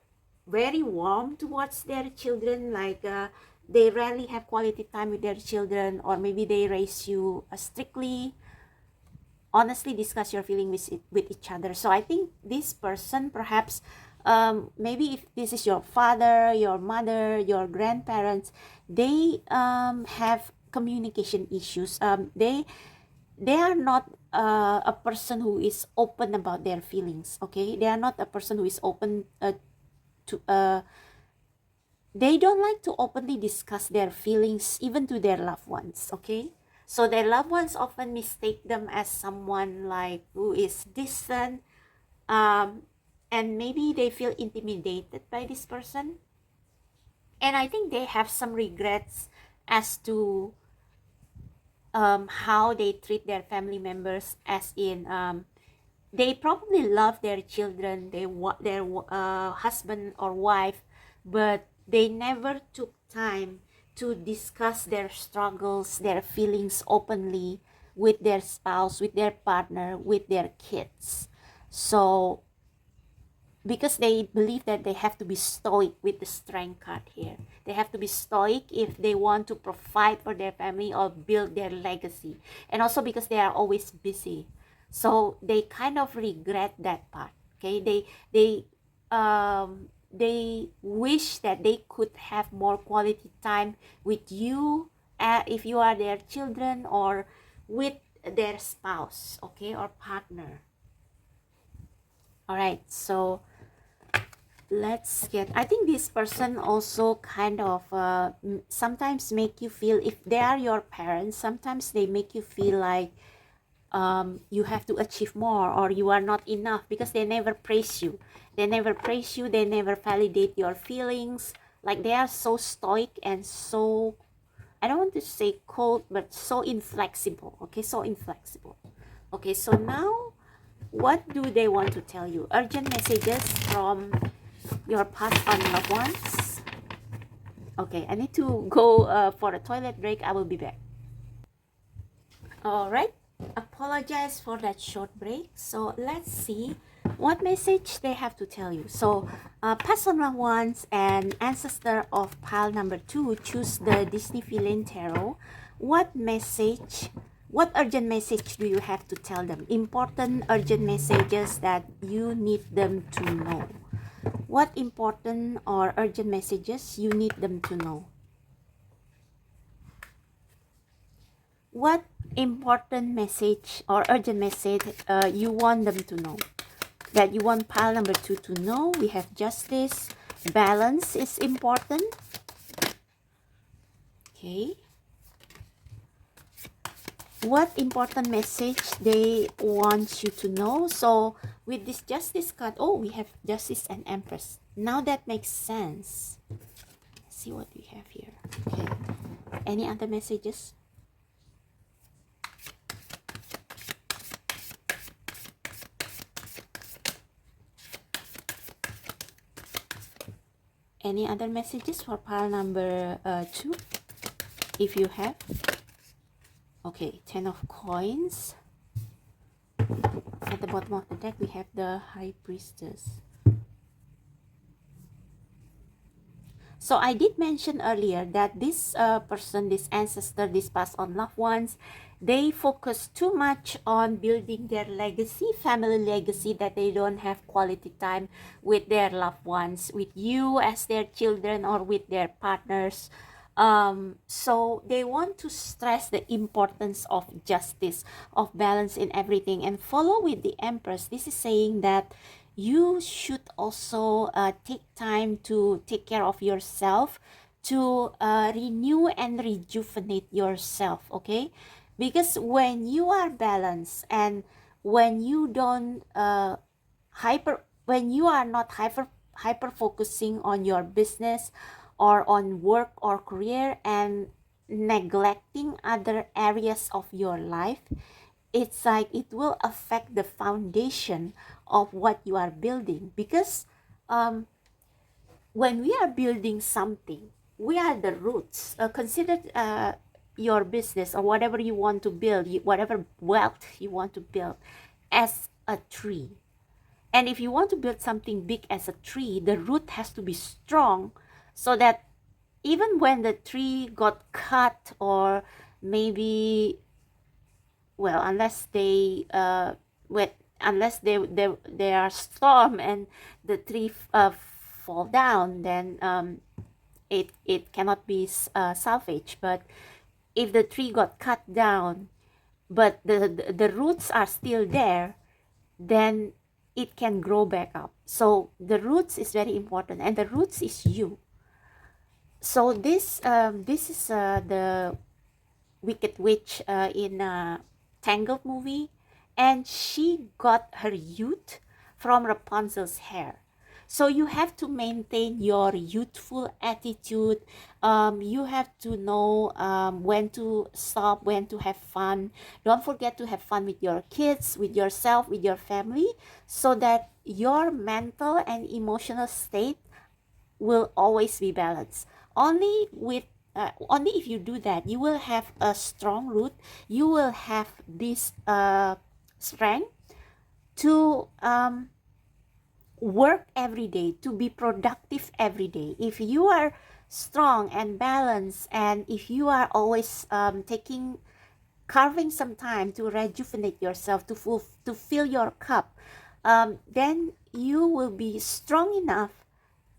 S1: very warm towards their children, like they rarely have quality time with their children, or maybe they raise you strictly. Honestly discuss your feelings with each other. So I think this person perhaps maybe if this is your father, your mother, your grandparents, they have communication issues. They are not a person who is open about their feelings. Okay, they are not a person who is open to they don't like to openly discuss their feelings even to their loved ones. Okay, so their loved ones often mistake them as someone like who is distant, um, and maybe they feel intimidated by this person. And I think they have some regrets as to how they treat their family members, as in they probably love their children, their husband or wife, but they never took time to discuss their struggles, their feelings openly with their spouse, with their partner, with their kids. So because they believe that they have to be stoic with the strength card here. They have to be stoic if they want to provide for their family or build their legacy. And also because they are always busy. So they kind of regret that part. Okay, they wish that they could have more quality time with you, if you are their children, or with their spouse, okay, or partner. All right, so let's get, I think this person also kind of sometimes make you feel, if they are your parents, sometimes they make you feel like you have to achieve more, or you are not enough, because they never praise you. They never praise you, they never validate your feelings. Like they are so stoic and so, I don't want to say cold, but so inflexible. Okay, so inflexible. Okay, so now what do they want to tell you? Urgent messages from your past on loved ones. Okay, I need to go for a toilet break. I will be back. All right, apologize for that short break. So let's see What message they have to tell you? So past loved ones and ancestor of pile number 2 choose the Disney Villain Tarot. What message, what urgent message do you have to tell them? Important urgent messages that you need them to know. What important or urgent messages you need them to know? What important message or urgent message you want them to know? That you want pile number 2 to know. We have justice. Balance is important. Okay. What important message they want you to know? So with this justice card, oh, we have justice and empress. Now that makes sense. Let's see what we have here. Okay. Any other messages? Any other messages for pile number 2? If you have. Okay, 10 of coins. At the bottom of the deck, we have the High Priestess. So I did mention earlier that this person, this ancestor, this past on loved ones, they focus too much on building their legacy, family legacy, that they don't have quality time with their loved ones, with you as their children or with their partners. So they want to stress the importance of justice, of balance in everything, and follow with the Empress. This is saying that you should also take time to take care of yourself, to renew and rejuvenate yourself, okay? Because when you are balanced and when you don't when you are not hyper focusing on your business or on work or career and neglecting other areas of your life, it's like it will affect the foundation of what you are building. Because when we are building something, we are the roots. Consider your business or whatever you want to build, whatever wealth you want to build, as a tree. And if you want to build something big as a tree, the root has to be strong, so that even when the tree got cut, or maybe, well, unless they there are storm and the tree fall down, then it cannot be salvaged. But if the tree got cut down, but the roots are still there, then it can grow back up. So the roots is very important, and the roots is you. So this is the Wicked Witch in Tangled movie, and she got her youth from Rapunzel's hair. So you have to maintain your youthful attitude. You have to know when to stop, when to have fun. Don't forget to have fun with your kids, with yourself, with your family, so that your mental and emotional state will always be balanced. Only if you do that, you will have a strong root. You will have this strength to work every day, to be productive every day. If you are strong and balanced, and if you are always carving some time to rejuvenate yourself, to fill your cup, then you will be strong enough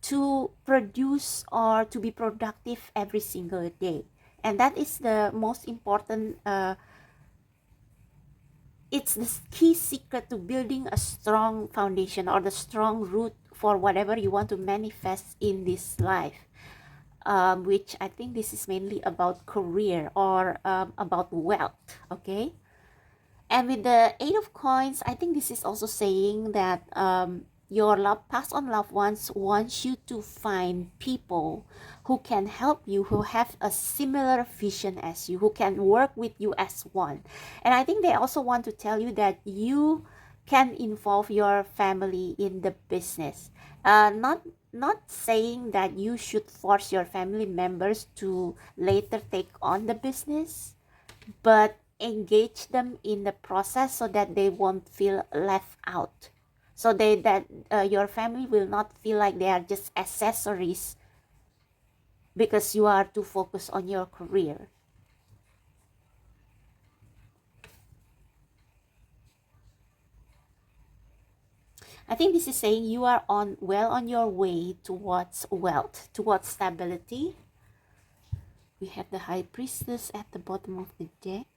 S1: to produce or to be productive every single day. And that is the most important, it's the key secret to building a strong foundation or the strong root for whatever you want to manifest in this life, which I think this is mainly about career or about wealth, okay? And with the Eight of Coins, I think this is also saying that your past on loved ones want you to find people who can help you, who have a similar vision as you, who can work with you as one. And I think they also want to tell you that you can involve your family in the business. Not saying that you should force your family members to later take on the business, but engage them in the process so that they won't feel left out. so that your family will not feel like they are just accessories because you are too focused on your career. I think this is saying you are on your way towards wealth, towards stability. We have the High Priestess at the bottom of the deck.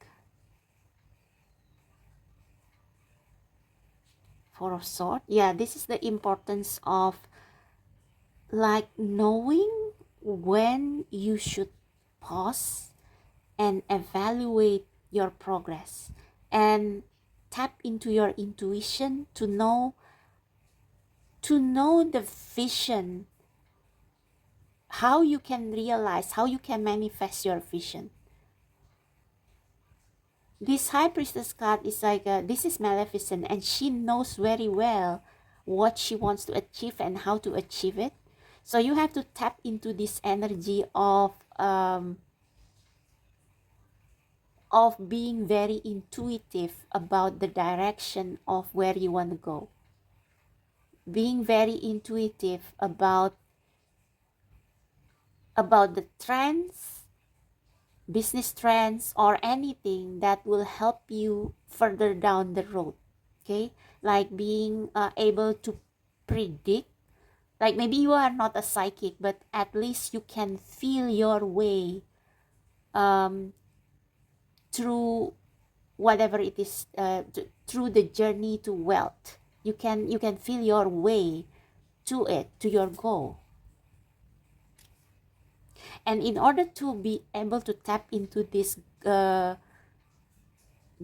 S1: Four of Swords. Yeah, this is the importance of like knowing when you should pause and evaluate your progress and tap into your intuition to know the vision, how you can realize, how you can manifest your vision. This High Priestess card is like this is Maleficent, and she knows very well what she wants to achieve and how to achieve it. So you have to tap into this energy of being very intuitive about the direction of where you want to go. Being very intuitive about the trends, business trends, or anything that will help you further down the road. Okay, like being able to predict, like maybe you are not a psychic, but at least you can feel your way through whatever it is, through the journey to wealth. You can feel your way to it, to your goal. And in order to be able to tap into this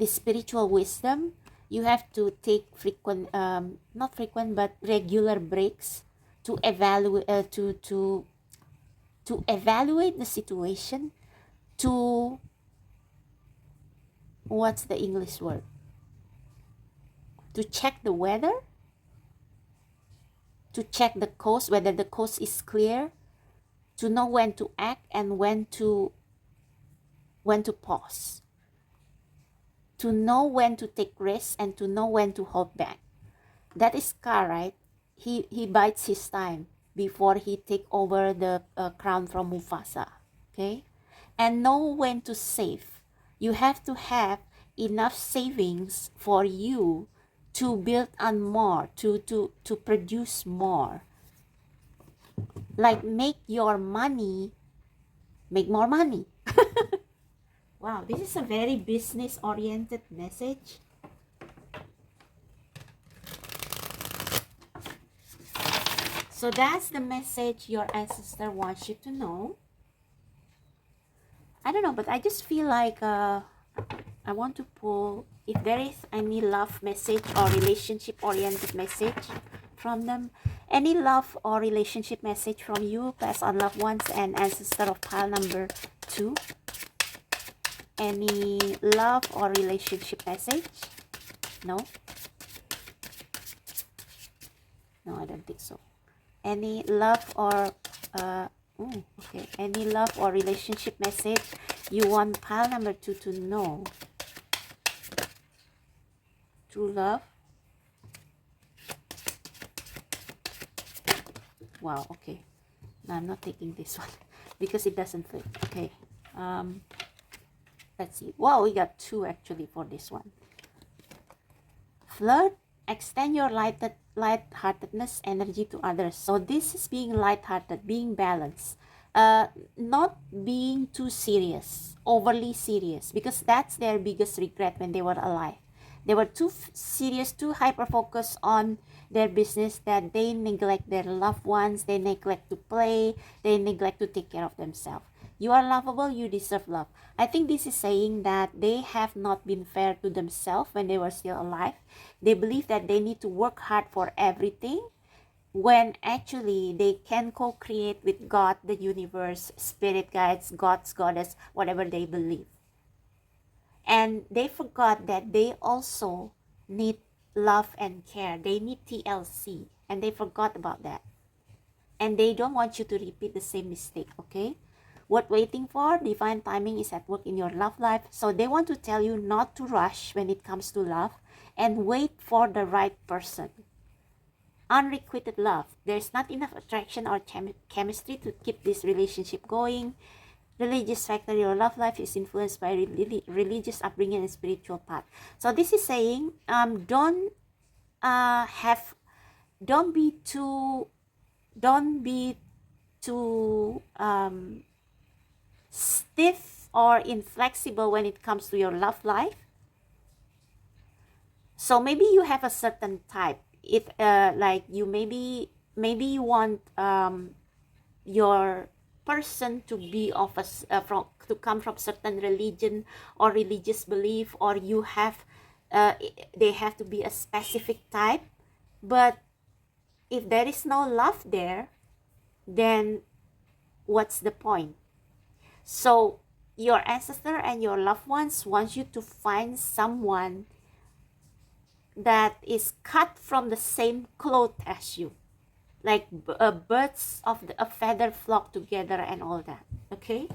S1: spiritual wisdom, you have to take frequent, not frequent, but regular breaks to evaluate, to evaluate the situation, to, what's the English word? To check the weather, to check the coast, whether the coast is clear, to know when to act and when to pause, to know when to take risks and to know when to hold back. That is Scar, right? He bides his time before he take over the crown from Mufasa. Okay, and know when to save. You have to have enough savings for you to build on more, to produce more. Like make your money make more money. Wow, this is a very business oriented message. So that's the message your ancestor wants you to know. I don't know, but I just feel like I want to pull if there is any love message or relationship oriented message from them. Any love or relationship message from you, pass on loved ones and ancestor of pile number 2. Any love or relationship message? No? No, I don't think so. Any love or okay, any love or relationship message you want pile number 2 to know? True love. Wow, okay. No, I'm not taking this one because it doesn't fit. Okay. Let's see. Wow, we got 2 actually for this one. Flirt. Extend your light-heartedness energy to others. So this is being light-hearted, being balanced, not being too serious, overly serious, because that's their biggest regret when they were alive. They were too serious, too hyper-focused on their business that they neglect their loved ones, they neglect to play, they neglect to take care of themselves. You are lovable, you deserve love. I think this is saying that they have not been fair to themselves when they were still alive. They believe that they need to work hard for everything, when actually they can co-create with God, the universe, spirit guides, gods, goddess, whatever they believe. And they forgot that they also need love and care. They need TLC, and they forgot about that. And they don't want you to repeat the same mistake, okay? What waiting for? Divine timing is at work in your love life. So they want to tell you not to rush when it comes to love and wait for the right person. unrequited love. There's not enough attraction or chemistry to keep this relationship going. Religious factor, your love life is influenced by religious upbringing and spiritual path. So this is saying, don't be too stiff or inflexible when it comes to your love life. So maybe you have a certain type. If like you maybe you want your person to be of a to come from certain religion or religious belief, or you have they have to be a specific type. But if there is no love there, then what's the point? So your ancestor and your loved ones want you to find someone that is cut from the same cloth as you, like birds of a feather flock together and all that. Okay.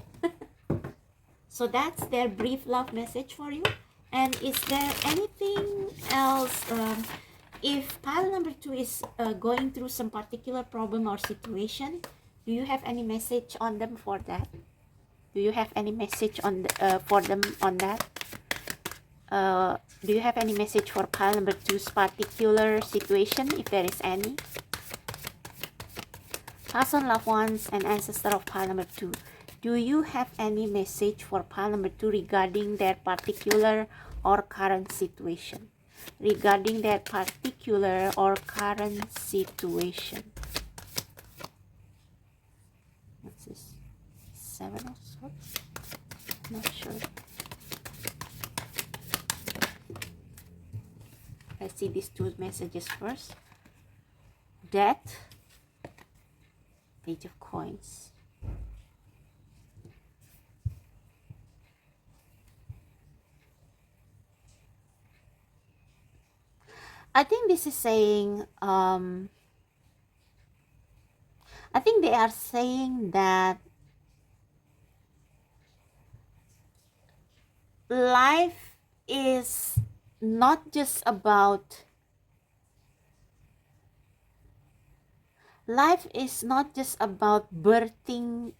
S1: So that's their brief love message for you. And is there anything else? If pile number 2 is going through some particular problem or situation, do you have any message on them for that? Do you have any message on for them on that? Do you have any message for pile number 2's particular situation, if there is any? Past on loved ones and ancestor of pile number 2. Do you have any message for pile number 2 regarding their particular or current situation? Regarding their particular or current situation. What's this? 7 of Swords? Not sure. Let's see these 2 messages first. Death. Page of Coins. I think this is saying, I think they are saying that life is not just about birthing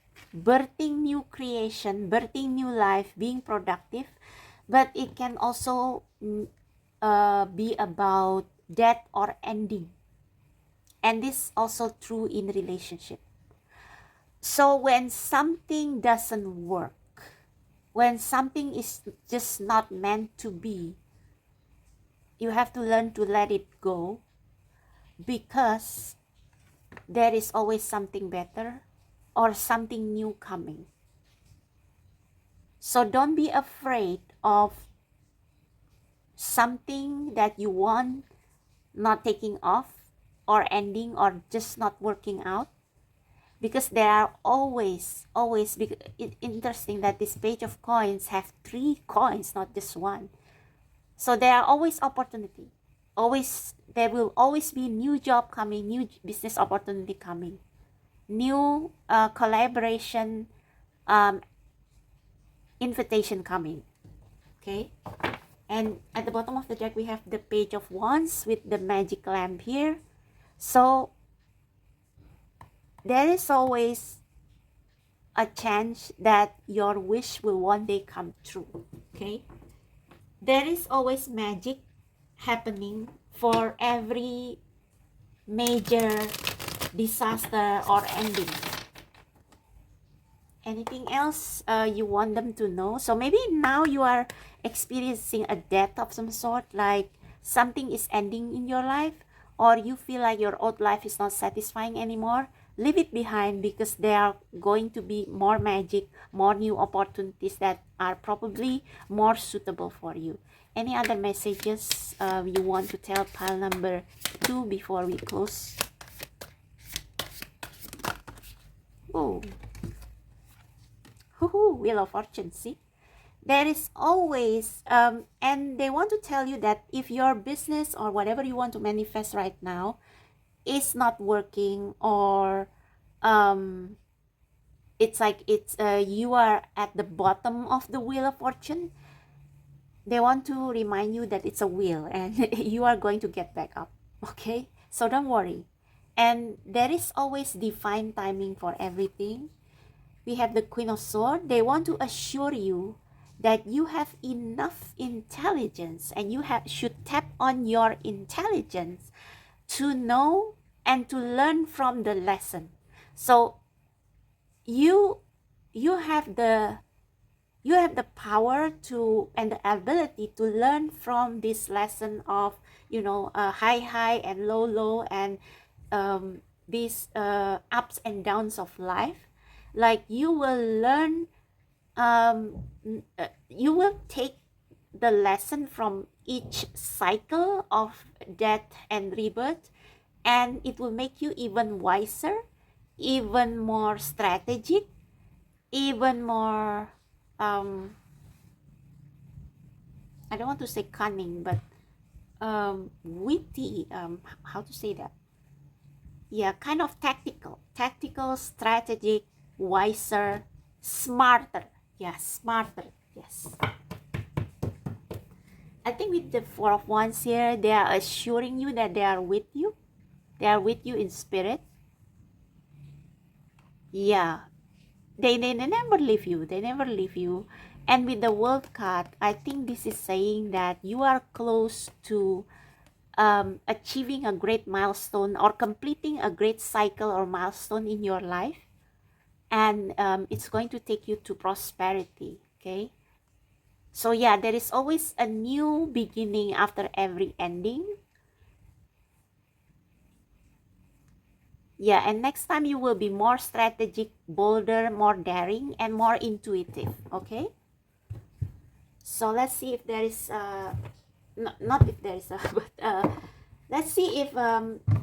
S1: new creation, birthing new life, being productive, but it can also be about death or ending. And this is also true in relationship. So when something doesn't work, when something is just not meant to be, you have to learn to let it go, because there is always something better or something new coming. So don't be afraid of something that you want not taking off or ending or just not working out, because there are always interesting that this page of coins have 3 coins, not just 1. So there are always opportunity. There will always be new job coming, new business opportunity coming, new collaboration invitation coming. Okay. And at the bottom of the deck, we have the Page of Wands with the magic lamp here. So there is always a chance that your wish will one day come true. Okay. There is always magic happening for every major disaster or ending. Anything else you want them to know? So maybe now you are experiencing a death of some sort, like something is ending in your life, or you feel like your old life is not satisfying anymore. Leave it behind, because there are going to be more magic, more new opportunities that are probably more suitable for you. Any other messages you want to tell pile number 2 before we close? Oh, Wheel of Fortune. See, there is always and they want to tell you that if your business or whatever you want to manifest right now is not working, or it's like you are at the bottom of the Wheel of Fortune, they want to remind you that it's a wheel and you are going to get back up. Okay, So don't worry. And there is always divine timing for everything. We have the Queen of Swords. They want to assure you that you have enough intelligence, and you should tap on your intelligence to know and to learn from the lesson. So you have the power to and the ability to learn from this lesson of, you know, high high and low low, and these ups and downs of life. Like you will learn, you will take the lesson from each cycle of death and rebirth, and it will make you even wiser, even more strategic, even more I don't want to say cunning, but witty, how to say that, yeah, kind of tactical, strategic, wiser, smarter. Yeah, smarter. Yes, I think with the Four of Wands here, they are assuring you that they are with you. They are with you in spirit. Yeah, they never leave you. They never leave you. And with the World card, I think this is saying that you are close to achieving a great milestone or completing a great cycle or milestone in your life. And it's going to take you to prosperity. Okay. So yeah, there is always a new beginning after every ending. Yeah, and next time you will be more strategic, bolder, more daring, and more intuitive. Okay. So let's see if there is not if there is but let's see if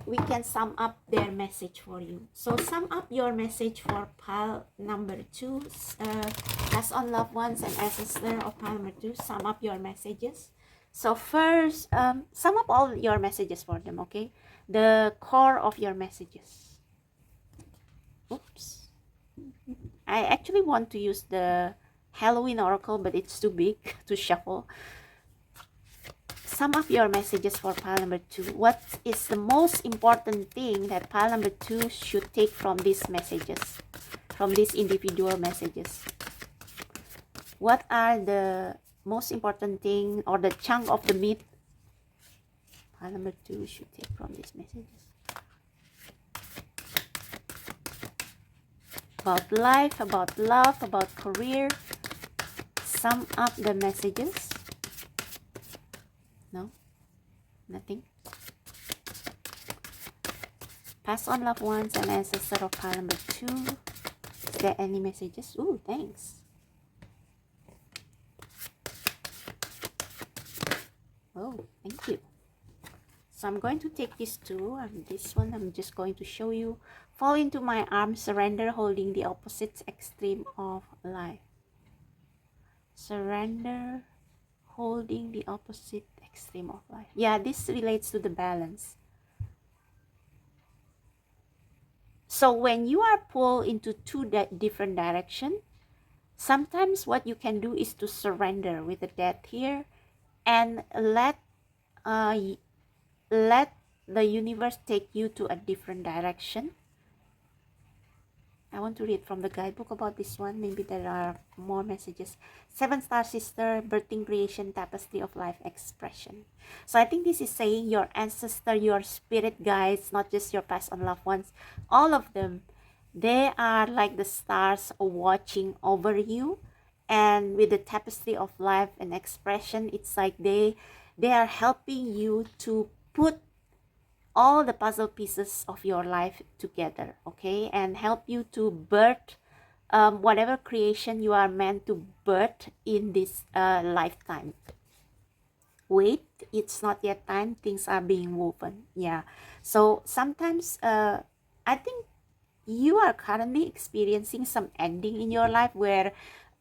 S1: we can sum up their message for you. So sum up your message for pile number 2, pass on loved ones and ancestor of pile number 2. Sum up your messages. So first, sum up all your messages for them. Okay, the core of your messages. Oops, I actually want to use the Halloween oracle, but it's too big to shuffle. Sum up your messages for pile number 2. What is the most important thing that pile number 2 should take from these messages, from these individual messages? What are the most important thing or the chunk of the meat pile number 2 should take from these messages? About life, about love, about career. Sum up the messages. No? Nothing? Pass on loved ones and ancestor of pile number 2. Is there any messages? Ooh, thanks. Oh, thank you. So I'm going to take these two, and this one I'm just going to show you. Fall into my arms, surrender, holding the opposite extreme of life. Surrender, holding the opposite extreme of life. Yeah, this relates to the balance. So when you are pulled into two different directions, sometimes what you can do is to surrender with the death here, and let the universe take you to a different direction. I want to read from the guidebook about this one. Maybe there are more messages. 7-star sister, birthing, creation, tapestry of life, expression. So I think this is saying your ancestor, your spirit guides, not just your past and loved ones, all of them, they are like the stars watching over you. And with the tapestry of life and expression, it's like they are helping you to put all the puzzle pieces of your life together, okay, and help you to birth whatever creation you are meant to birth in this lifetime. Wait, it's not yet time, things are being woven. Yeah, so sometimes I think you are currently experiencing some ending in your life where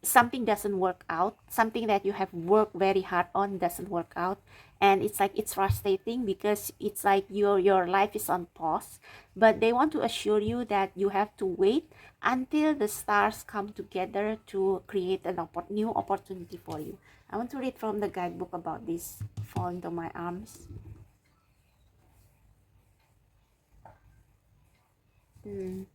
S1: something doesn't work out, something that you have worked very hard on doesn't work out, and it's like it's frustrating because it's like your life is on pause. But they want to assure you that you have to wait until the stars come together to create an new opportunity for you. I want to read from the guidebook about this. Fall into my arms. Mm.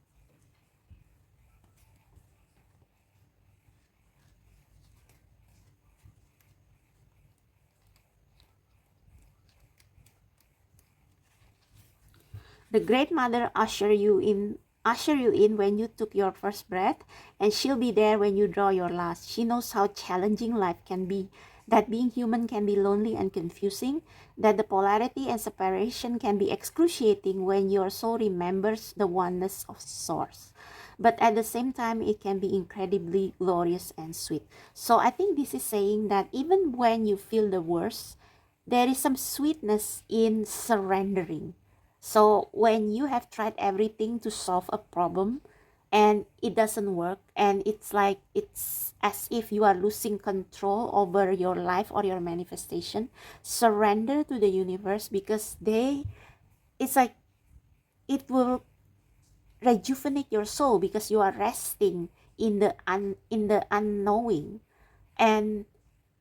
S1: The Great Mother usher you in when you took your first breath, and she'll be there when you draw your last. She knows how challenging life can be, that being human can be lonely and confusing, that the polarity and separation can be excruciating when your soul remembers the oneness of source. But at the same time, it can be incredibly glorious and sweet. So I think this is saying that even when you feel the worst, there is some sweetness in surrendering. So when you have tried everything to solve a problem and it doesn't work, and it's like it's as if you are losing control over your life or your manifestation, surrender to the universe, because it's like it will rejuvenate your soul, because you are resting in the unknowing, and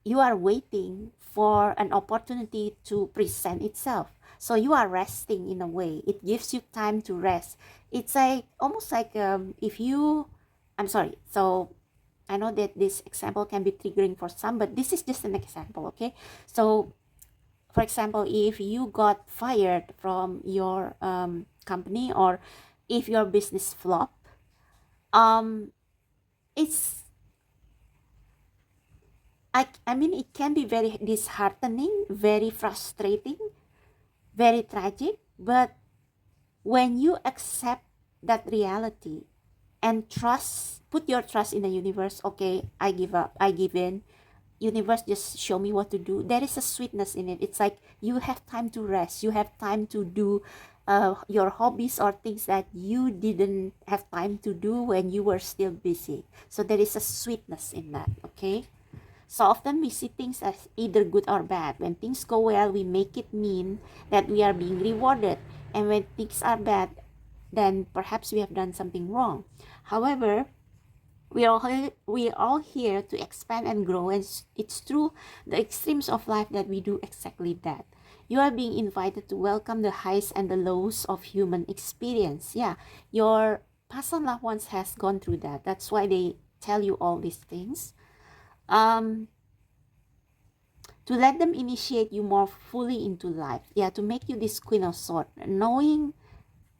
S1: you are waiting for an opportunity to present itself. So you are resting in a way. It gives you time to rest. It's like almost like if you, I'm sorry. So I know that this example can be triggering for some, but this is just an example, okay? So, for example, if you got fired from your company, or if your business flop, um, it's I mean, it can be very disheartening, very frustrating, very tragic. But when you accept that reality and put your trust in the universe, okay, I give up, I give in. Universe, just show me what to do. There is a sweetness in it. It's like you have time to rest. You have time to do your hobbies or things that you didn't have time to do when you were still busy. So there is a sweetness in that, okay? So often we see things as either good or bad. When things go well, we make it mean that we are being rewarded. And when things are bad, then perhaps we have done something wrong. However, we are all here to expand and grow, and it's through the extremes of life that we do exactly that. You are being invited to welcome the highs and the lows of human experience. Yeah, your past and loved ones has gone through that. That's why they tell you all these things. Um, to let them initiate you more fully into life. Yeah, to make you this Queen of Swords, knowing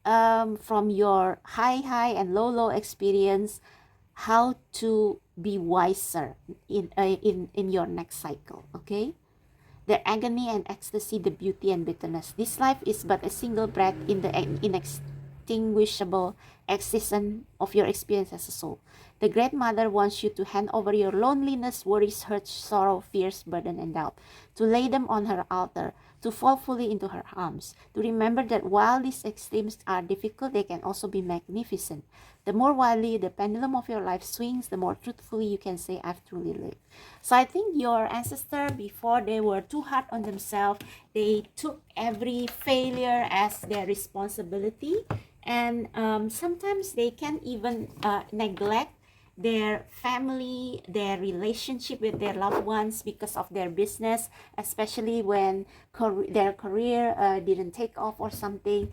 S1: from your high and low experience how to be wiser in your next cycle. Okay, the agony and ecstasy, the beauty and bitterness. This life is but a single breath in the inextinguishable existence of your experience as a soul. The Great Mother wants you to hand over your loneliness, worries, hurt, sorrow, fears, burden, and doubt, to lay them on her altar, to fall fully into her arms, to remember that while these extremes are difficult, they can also be magnificent. The more wildly the pendulum of your life swings, the more truthfully you can say, I've truly lived. So I think your ancestor, before they were too hard on themselves, they took every failure as their responsibility. And sometimes they can even neglect their family, their relationship with their loved ones because of their business, especially when their career didn't take off or something.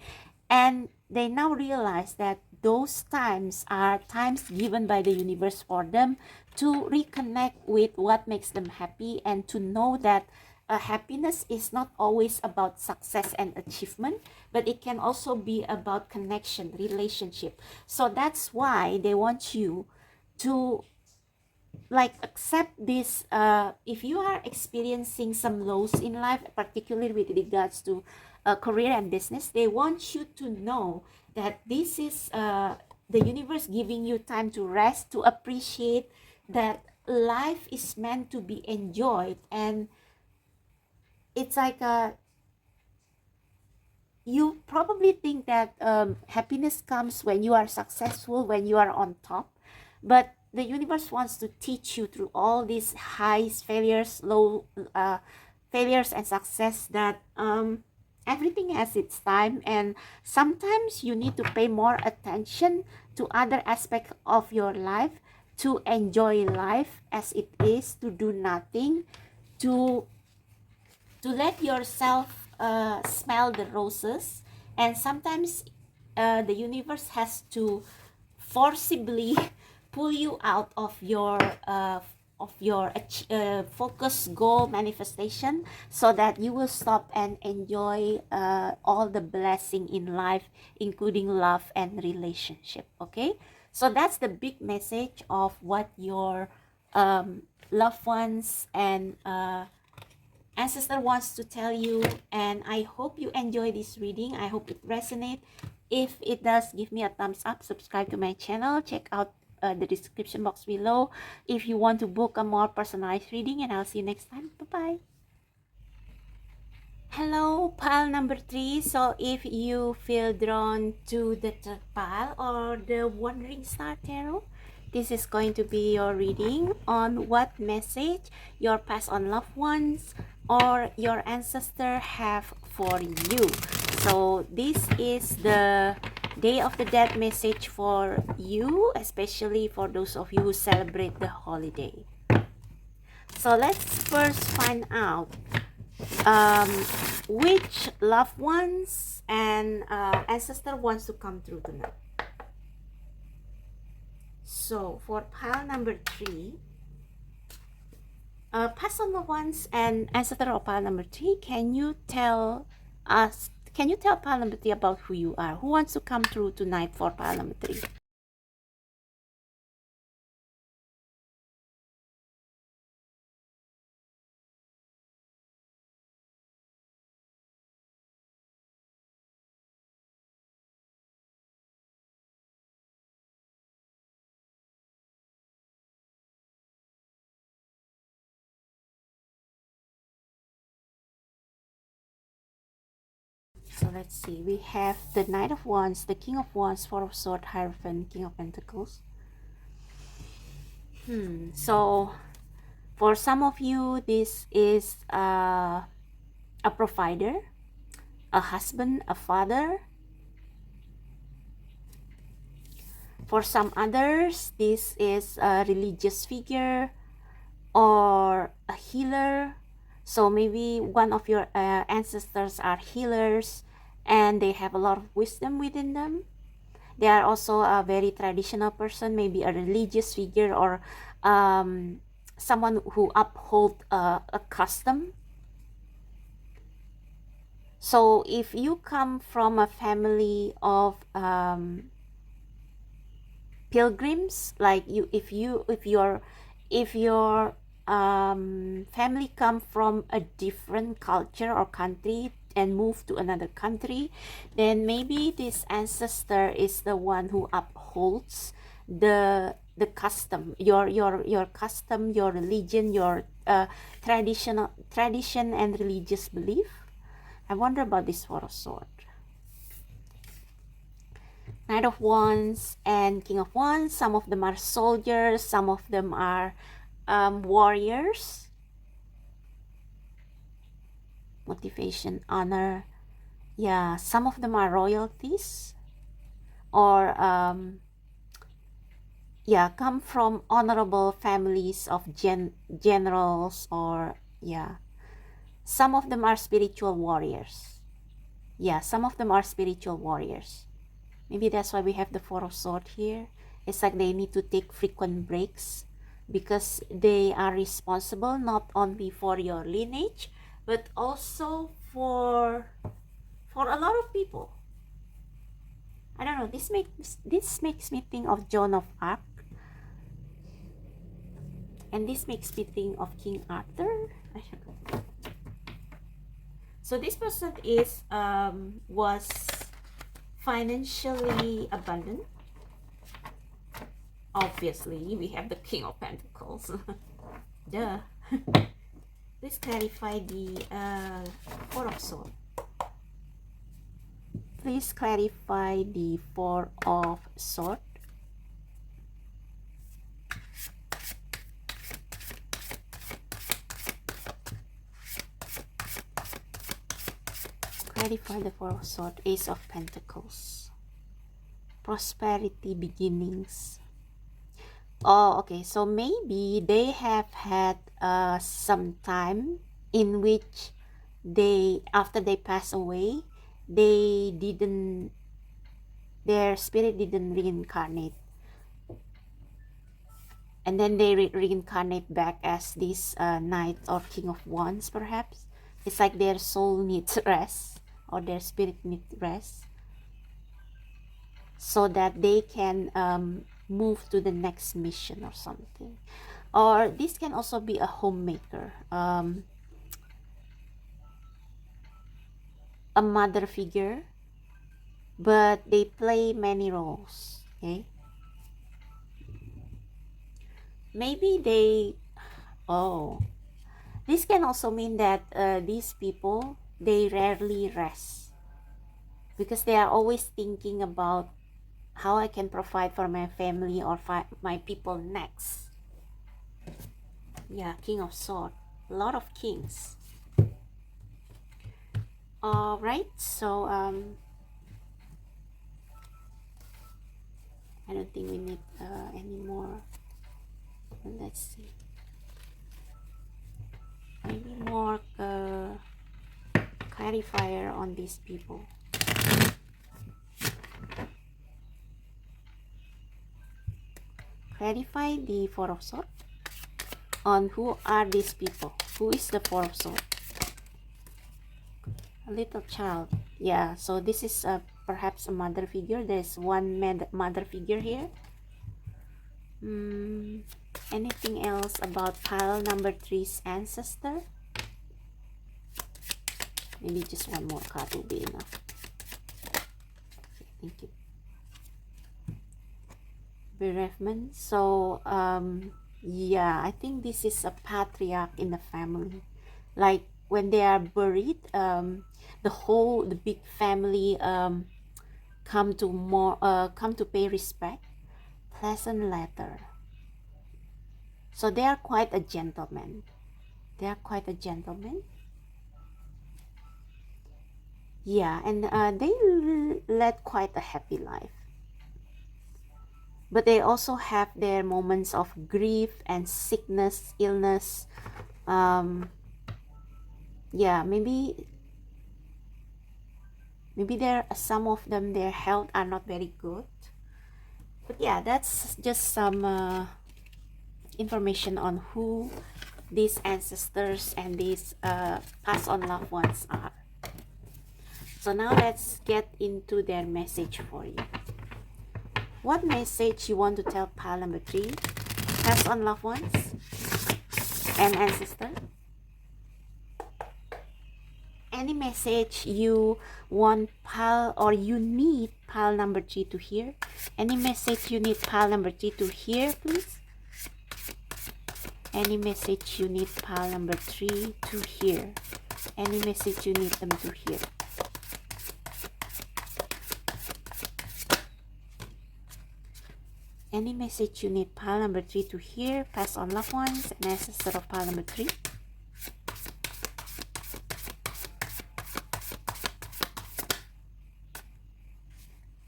S1: And they now realize that those times are times given by the universe for them to reconnect with what makes them happy, and to know that happiness is not always about success and achievement, but it can also be about connection, relationship. So that's why they want you to like accept this. If you are experiencing some lows in life, particularly with regards to career and business, they want you to know that this is the universe giving you time to rest, to appreciate that life is meant to be enjoyed. And it's like you probably think that happiness comes when you are successful, when you are on top, but the universe wants to teach you through all these highs, failures, failures and success, that everything has its time, and sometimes you need to pay more attention to other aspects of your life, to enjoy life as it is, to do nothing, to let yourself smell the roses. And sometimes the universe has to forcibly pull you out of your focus goal manifestation, so that you will stop and enjoy all the blessing in life, including love and relationship. Okay, so that's the big message of what your loved ones and ancestor wants to tell you. And I hope you enjoy this reading. I hope it resonates. If it does, give me a thumbs up, subscribe to my channel, check out the description box below if you want to book a more personalized reading, and I'll see you next time. Bye bye. Hello, pile number 3. So if you feel drawn to the third pile or the Wandering Star Tarot, this is going to be your reading on what message your past on loved ones or your ancestor have for you. So this is the Day of the Dead message for you, especially for those of you who celebrate the holiday. So let's first find out which loved ones and ancestor wants to come through tonight. So for pile number 3, past on loved ones and ancestor of pile number 3, can you tell pile number 3 about who you are? Who wants to come through tonight for pile number 3? So let's see, we have the Knight of Wands, the King of Wands, Four of Swords, Hierophant, King of Pentacles. So for some of you, this is a provider, a husband, a father. For some others, this is a religious figure or a healer. So maybe one of your ancestors are healers and they have a lot of wisdom within them. They are also a very traditional person, maybe a religious figure or someone who upholds a custom. So if you come from a family of pilgrims, like if your family come from a different culture or country and move to another country, then maybe this ancestor is the one who upholds the custom, your custom, your religion, your tradition and religious belief. I wonder about this Four of Swords, Knight of Wands and King of Wands. Some of them are soldiers, some of them are warriors. Motivation, honor. Yeah, some of them are royalties or yeah, come from honorable families of generals, or yeah, some of them are spiritual warriors. Yeah, some of them are spiritual warriors. Maybe that's why we have the Four of Swords here. It's like they need to take frequent breaks because they are responsible not only for your lineage but also for a lot of people. I don't know, this makes me think of Joan of Arc, and this makes me think of King Arthur. I don't know. So this person is was financially abundant. Obviously, we have the King of Pentacles. Duh. Please clarify the Four of Swords. Please clarify the Four of Swords. Clarify the Four of Swords. Ace of Pentacles. Prosperity beginnings. Oh, okay. So maybe they have had some time in which after they pass away, they didn't their spirit didn't reincarnate, and then they reincarnate back as this knight or king of wands. Perhaps it's like their soul needs rest, or their spirit needs rest, so that they can move to the next mission or something. Or this can also be a homemaker, a mother figure, but they play many roles. Okay, maybe they, oh, this can also mean that these people, they rarely rest, because they are always thinking about how I can provide for my family or my people next. Yeah, King of Swords, a lot of kings. All right, so I don't think we need any more. Let's see, maybe more clarifier on these people. Clarify the Four of Swords on who are these people. Who is the Four of Swords? A little child. Yeah, so this is perhaps a mother figure. There's one mother figure here. Anything else about pile number 3's ancestor? Maybe just one more card will be enough. Okay, thank you. Bereavement. So yeah, I think this is a patriarch in the family. Like when they are buried, the big family come to pay respect. Pleasant letter. So they are quite a gentleman. They are quite a gentleman. Yeah, and they led quite a happy life. But they also have their moments of grief and sickness, illness. Yeah, maybe some of them, their health are not very good. But yeah, that's just some information on who these ancestors and these passed on loved ones are. So now let's get into their message for you. What message you want to tell pile number 3, passed on loved ones and ancestor? Any message you want pile, or you need pile number 3 to hear? Any message you need pile number 3 to hear, please? Any message you need pile number 3 to hear? Any message you need them to hear? Any message you need pile number 3 to hear, pass on loved ones and ancestor of pile number 3?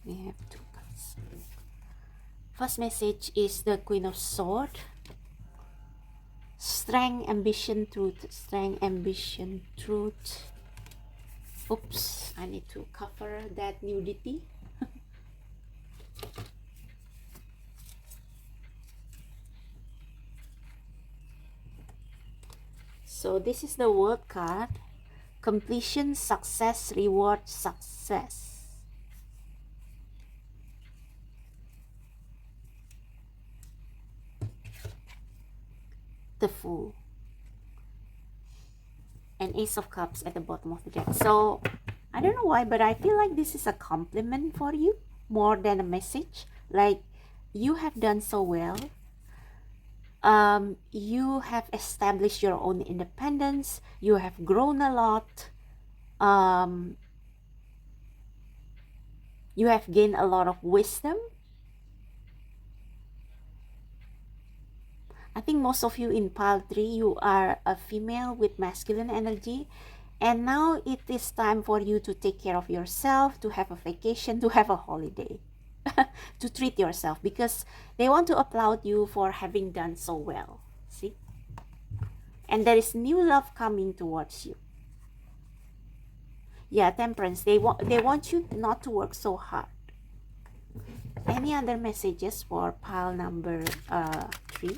S1: We have 2 cards. First message is the Queen of Swords. Strength, ambition, truth. Strength, ambition, truth. Oops, I need to cover that nudity. So this is the World card. Completion, success, reward, success. The Fool. And Ace of Cups at the bottom of the deck. So I don't know why, but I feel like this is a compliment for you more than a message. Like, you have done so well. You have established your own independence. You have grown a lot. You have gained a lot of wisdom. I think most of you in pile 3, you are a female with masculine energy. And now it is time for you to take care of yourself, to have a vacation, to have a holiday. To treat yourself, because they want to applaud you for having done so well. See? And there is new love coming towards you. Yeah, Temperance. They want you not to work so hard. Any other messages for pile number 3?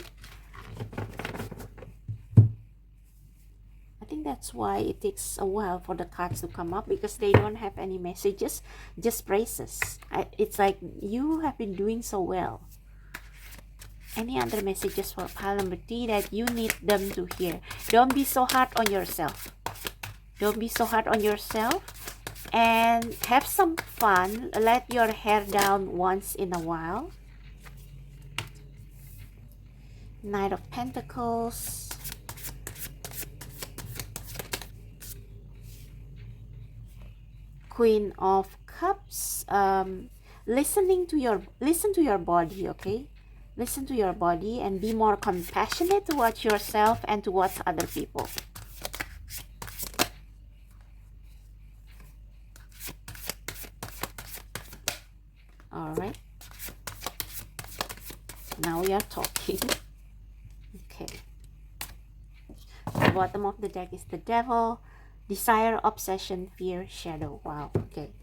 S1: I think that's why it takes a while for the cards to come up, because they don't have any messages, just praises. It's like you have been doing so well. Any other messages for pile number 3 that you need them to hear? Don't be so hard on yourself. Don't be so hard on yourself, and have some fun. Let your hair down once in a while. Knight of Pentacles. Queen of Cups. Listen to your body, okay? Listen to your body and be more compassionate towards yourself and towards other people. All right. Now we are talking. Okay. The bottom of the deck is the Devil. Desire, obsession, fear, shadow. Wow. Okay.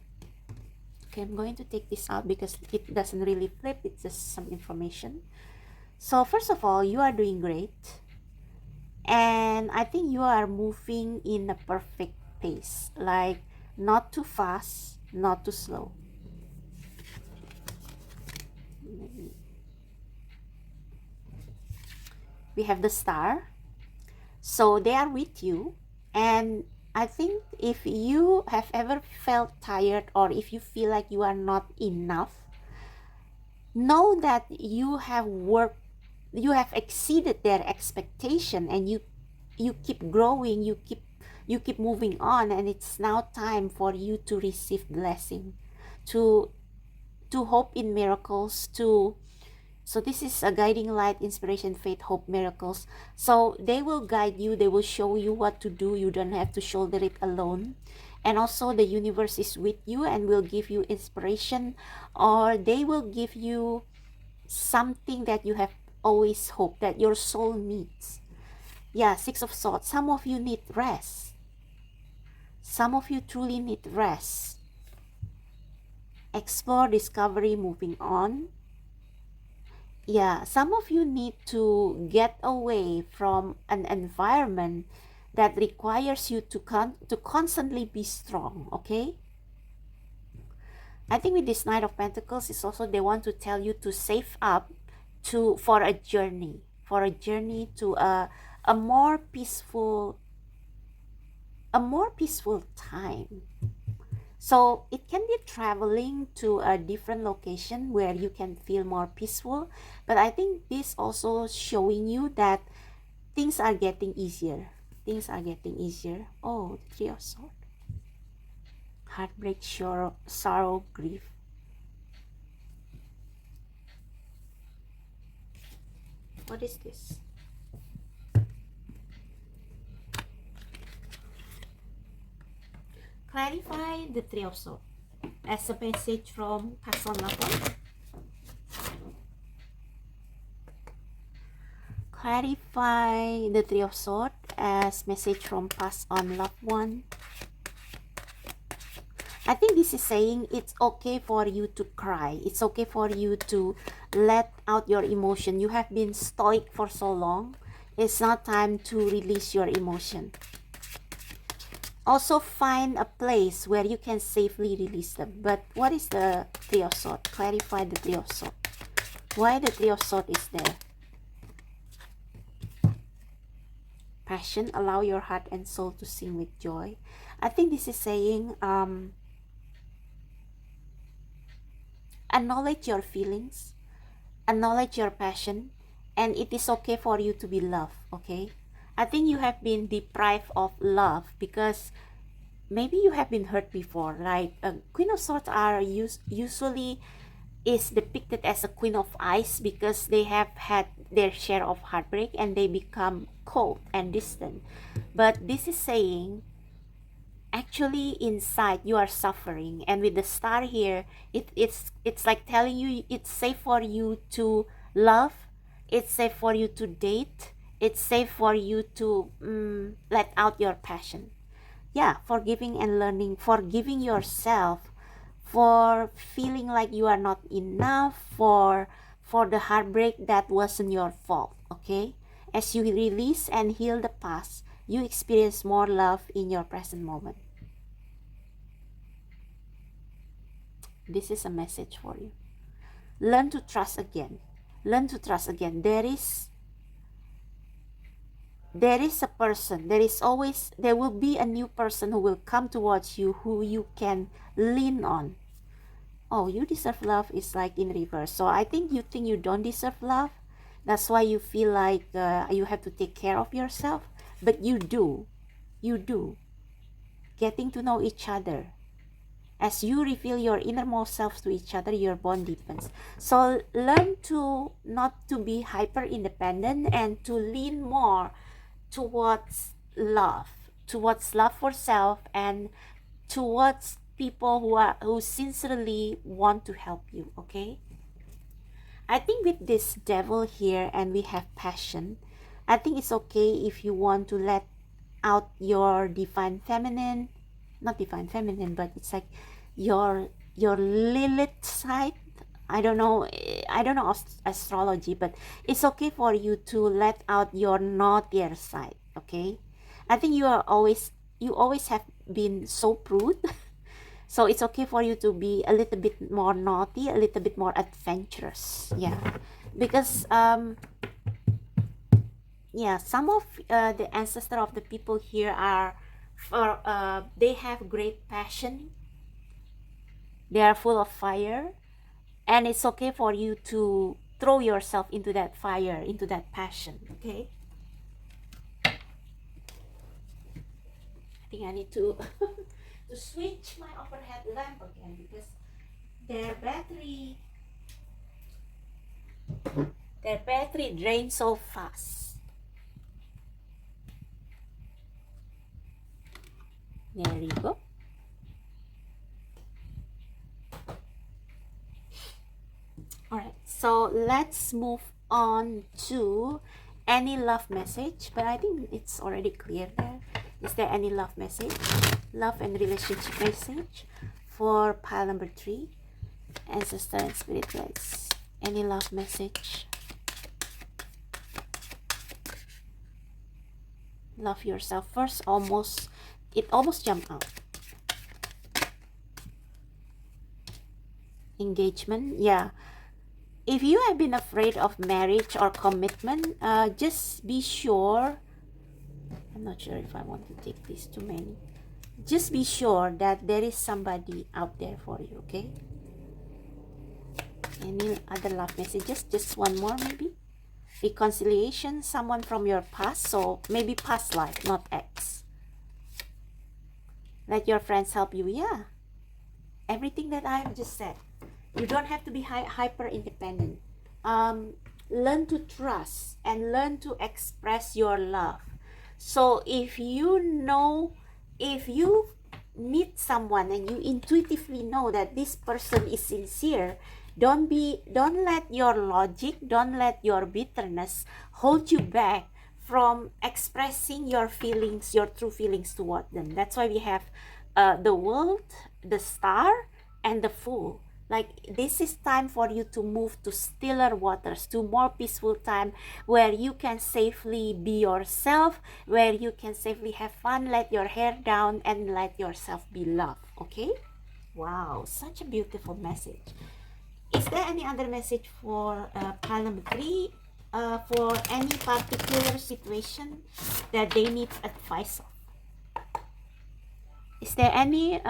S1: Okay, I'm going to take this out because it doesn't really flip. It's just some information. So first of all, you are doing great. And I think you are moving in a perfect pace. Like, not too fast, not too slow. We have the Star. So they are with you. And I think if you have ever felt tired, or if you feel like you are not enough, know that you have worked, you have exceeded their expectation, and you keep growing, you keep moving on, and it's now time for you to receive blessing, to hope in miracles, so this is a guiding light, inspiration, faith, hope, miracles. So they will guide you. They will show you what to do. You don't have to shoulder it alone. And also the universe is with you and will give you inspiration, or they will give you something that you have always hoped, that your soul needs. Yeah, Six of Swords. Some of you need rest. Some of you truly need rest. Explore, discovery, moving on. Yeah, some of you need to get away from an environment that requires you to constantly be strong, okay? I think with this Knight of Pentacles, is also they want to tell you to save up for a journey to a more peaceful time. So it can be traveling to a different location where you can feel more peaceful. But I think this also showing you that things are getting easier. Things are getting easier. Oh, the Three of Swords. Heartbreak, sorrow, grief. What is this? Clarify the Three of Swords as a message from past on loved one. Clarify the Three of Swords as message from past on loved one. I think this is saying it's okay for you to cry. It's okay for you to let out your emotion. You have been stoic for so long. It's now time to release your emotion. Also find a place where you can safely release them. But what is the Three of Swords? Clarify the Three of Swords. Why the Three of Swords is there? Passion, allow your heart and soul to sing with joy. I think this is saying acknowledge your feelings, acknowledge your passion, and it is okay for you to be loved, okay? I think you have been deprived of love because maybe you have been hurt before. Like Queen of Swords are usually is depicted as a queen of ice because they have had their share of heartbreak and they become cold and distant. But this is saying actually inside you are suffering, and with the Star here, it's like telling you it's safe for you to love, it's safe for you to date, it's safe for you to let out your passion. Yeah, forgiving and learning, forgiving yourself for feeling like you are not enough, for the heartbreak that wasn't your fault, okay? As you release and heal the past, you experience more love in your present moment. This is a message for you. Learn to trust again. Learn to trust again. There is a person, there will be a new person who will come towards you, who you can lean on. Oh, you deserve love is like in reverse. So I think you don't deserve love. That's why you feel like you have to take care of yourself. But you do. Getting to know each other. As you reveal your innermost self to each other, your bond deepens. So learn to not to be hyper independent and to lean more towards love for self, and towards people who sincerely want to help you, okay? I think with this devil here and we have passion, I think it's okay if you want to let out your divine feminine, not divine feminine, but it's like your Lilith side. I don't know astrology, but it's okay for you to let out your naughtier side, okay? I think you always have been so prude. So it's okay for you to be a little bit more naughty, a little bit more adventurous. Yeah. Because some of the ancestor of the people here are they have great passion. They are full of fire, and it's okay for you to throw yourself into that fire, into that passion, okay? I think I need to to switch my overhead lamp again, because their battery drains so fast. There you go. Alright, so let's move on to any love message, but I think it's already clear there. Is there any love message? Love and relationship message for pile number 3. Ancestor and spirit guides. Any love message? Love yourself first. It almost jumped out. Engagement, yeah. If you have been afraid of marriage or commitment, just be sure. I'm not sure if I want to take these too many. Just be sure that there is somebody out there for you, okay? Any other love messages? Just one more maybe. Reconciliation, someone from your past, so maybe past life, not ex. Let your friends help you. Yeah, everything that I have just said. You don't have to be hyper independent. Learn to trust and learn to express your love. So if you meet someone and you intuitively know that this person is sincere, don't let your logic, don't let your bitterness hold you back from expressing your feelings, your true feelings toward them. That's why we have the world, the star, and the fool. Like, this is time for you to move to stiller waters, to more peaceful time where you can safely be yourself, where you can safely have fun, let your hair down, and let yourself be loved, okay? Wow, such a beautiful message. Is there any other message for pile number 3? For any particular situation that they need advice of? Is there any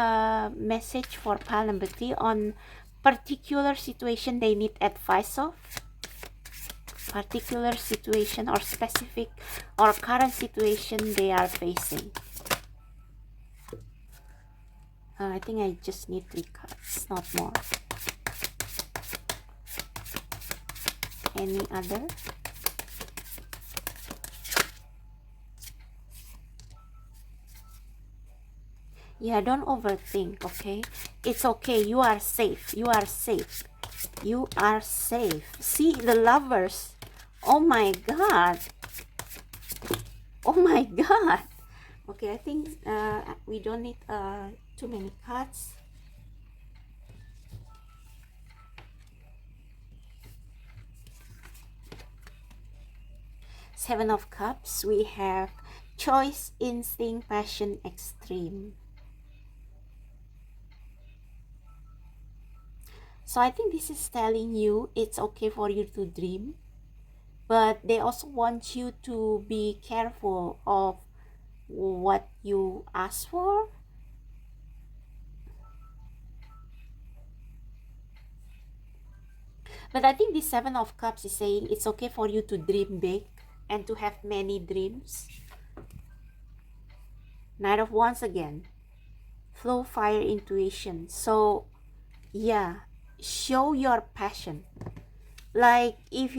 S1: message for pile number 3 on particular situation they need advice of? Particular situation or specific or current situation they are facing? I think I just need 3 cards, not more. Any other? Yeah, don't overthink, okay? It's okay. You are safe. You are safe. You are safe. See, the lovers. Oh my God. Oh my God. Okay, I think we don't need too many cards. Seven of Cups, we have choice, instinct, passion, extreme. So I think this is telling you it's okay for you to dream, but they also want you to be careful of what you ask for. But I think the Seven of Cups is saying it's okay for you to dream big and to have many dreams. Knight of Wands again. Flow, fire, intuition. So yeah, show your passion. Like if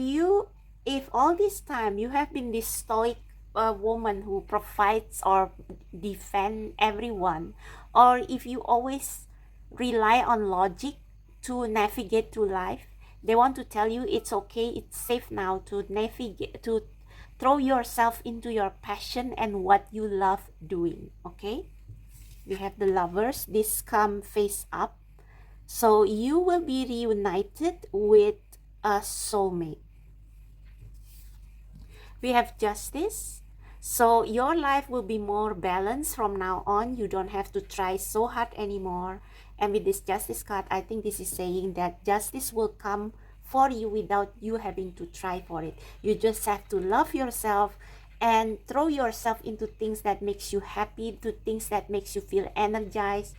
S1: all this time you have been this stoic woman who provides or defend everyone, or if you always rely on logic to navigate through life, they want to tell you it's okay, it's safe now to navigate, to throw yourself into your passion and what you love doing. Okay, we have the Lovers. This come face up, so you will be reunited with a soulmate. We have Justice. So your life will be more balanced from now on. You don't have to try so hard anymore. And with this Justice card, I think this is saying that justice will come for you without you having to try for it. You just have to love yourself and throw yourself into things that makes you happy, to things that makes you feel energized,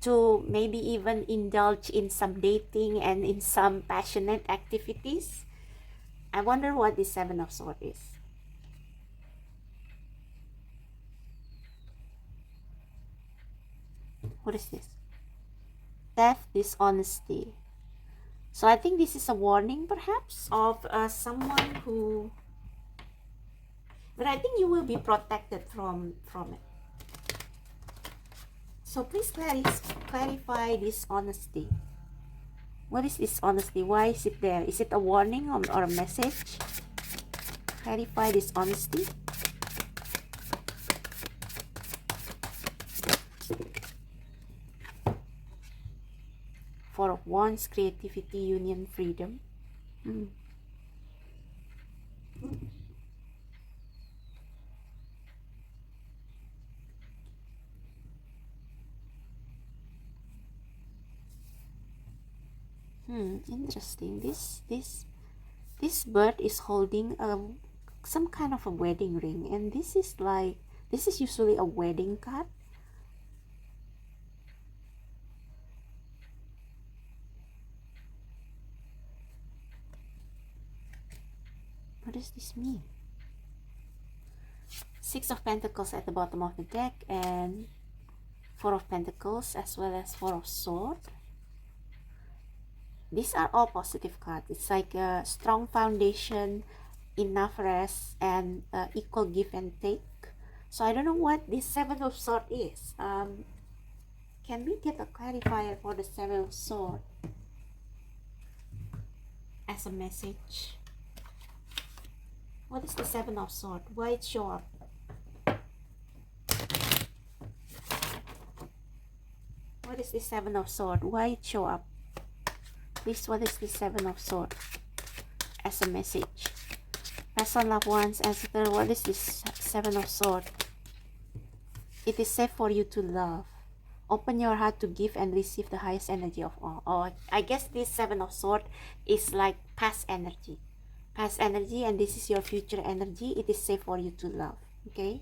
S1: to maybe even indulge in some dating and in some passionate activities. I wonder what the Seven of Swords is. What is this? Theft, dishonesty. So I think this is a warning perhaps of someone who, but I think you will be protected from it. So please clarify dishonesty. What is dishonesty? Why is it there? Is it a warning or a message? Clarify dishonesty. Four of Wands, creativity, union, freedom. Interesting. This bird is holding some kind of a wedding ring, and this is usually a wedding card. What does this mean? Six of Pentacles at the bottom of the deck, and Four of Pentacles as well as Four of Swords. These are all positive cards. It's like a strong foundation, enough rest, and equal give and take. So I don't know what this Seven of Swords is. Can we get a clarifier for the Seven of Swords as a message? What is the Seven of Swords? Why it show up? What is the Seven of Swords? Why it show up? Please, what is the Seven of Swords as a message? Person, loved ones, ancestor, what is this Seven of Swords? It is safe for you to love. Open your heart to give and receive the highest energy of all. Oh, I guess this Seven of Swords is like past energy. Past energy, and this is your future energy. It is safe for you to love. Okay?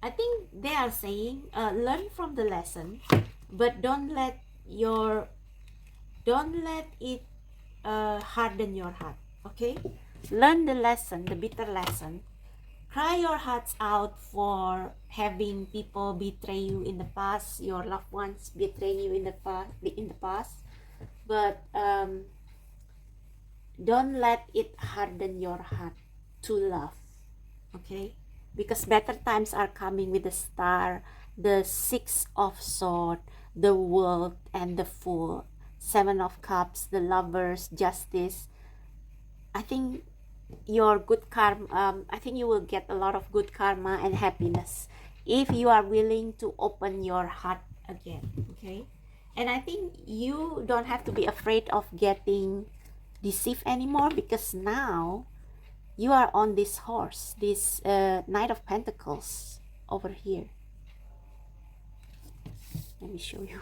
S1: I think they are saying learn from the lesson, but don't let it harden your heart. Okay, learn the lesson, the bitter lesson. Cry your hearts out for having people betray you in the past, your loved ones betray you in the past, but don't let it harden your heart to love. Okay, because better times are coming with the Star, the Six of Swords, the World, and the Fool. Seven of Cups, the Lovers, Justice. I think your good karma, I think you will get a lot of good karma and happiness if you are willing to open your heart again. Okay, and I think you don't have to be afraid of getting deceive anymore, because now you are on this horse, this Knight of Pentacles over here. Let me show you.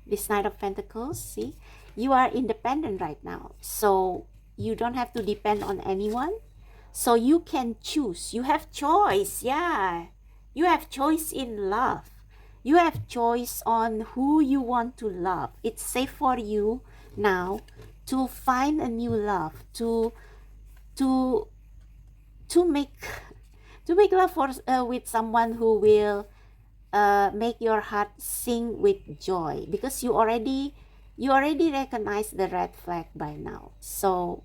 S1: This Knight of Pentacles, see? You are independent right now. So you don't have to depend on anyone. So you can choose. You have choice. Yeah. You have choice in love. You have choice on who you want to love. It's safe for you now to find a new love, to make love for with someone who will make your heart sing with joy, because you already recognize the red flag by now. So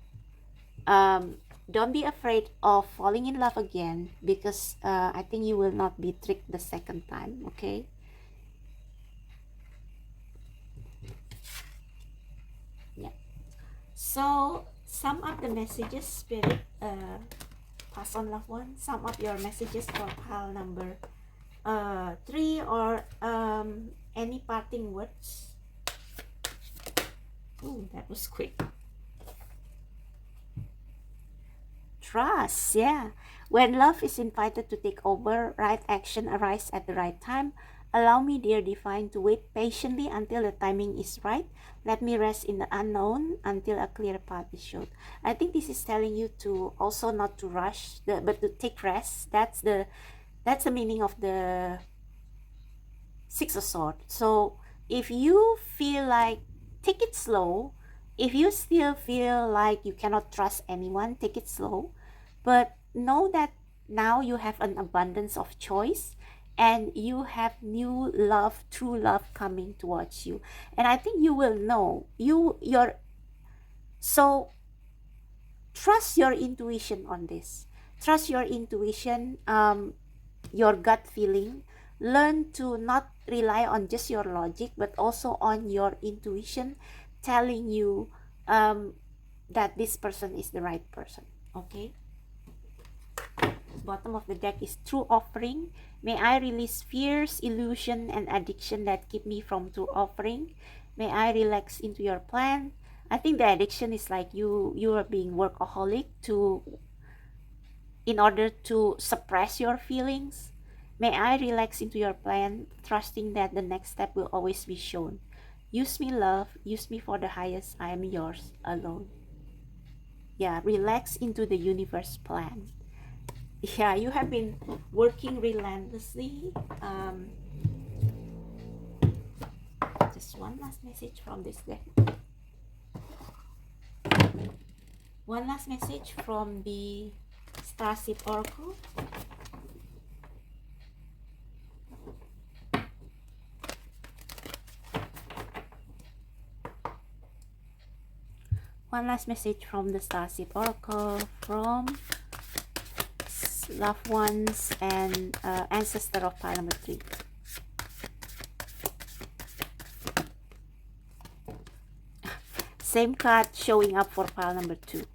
S1: don't be afraid of falling in love again, because I think you will not be tricked the second time. Okay. Yeah. So sum up the messages, Spirit, pass on loved one. Sum up your messages for pile number 3, or any parting words. Oh, that was quick. Trust, yeah. When love is invited to take over, right action arrives at the right time. Allow me, dear divine, to wait patiently until the timing is right. Let me rest in the unknown until a clear path is shown. I think this is telling you to also not to rush, but to take rest. That's the meaning of the Six of Swords. So if you feel like, take it slow. If you still feel like you cannot trust anyone, take it slow. But know that now you have an abundance of choice, and you have new love, true love coming towards you. And I think you will know. So trust your intuition on this. Trust your intuition, your gut feeling. Learn to not rely on just your logic, but also on your intuition telling you that this person is the right person. Okay. Bottom of the deck is true offering. May I release fears, illusion, and addiction that keep me from true offering. May I relax into your plan. I think the addiction is like you are being workaholic in order to suppress your feelings. May I relax into your plan, trusting that the next step will always be shown. Use me, love. Use me for the highest. I am yours alone. Yeah, relax into the universe plan. Yeah, you have been working relentlessly. Just one last message from this deck. One last message from the Starship Oracle. One last message from the Starship Oracle from loved ones and ancestor of pile number 3. Same card showing up for pile number 2.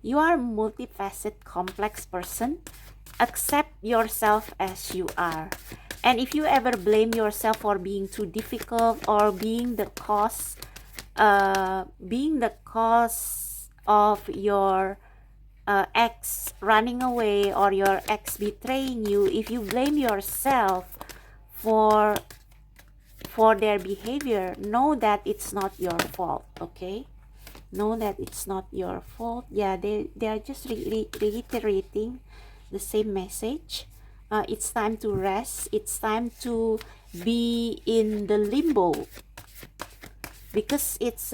S1: You are a multifaceted, complex person. Accept yourself as you are. And if you ever blame yourself for being too difficult, or being the cause of your ex running away, or your ex betraying you, if you blame yourself for their behavior, know that it's not your fault. Okay, know that it's not your fault. Yeah, they are just reiterating the same message. It's time to rest. It's time to be in the limbo, because it's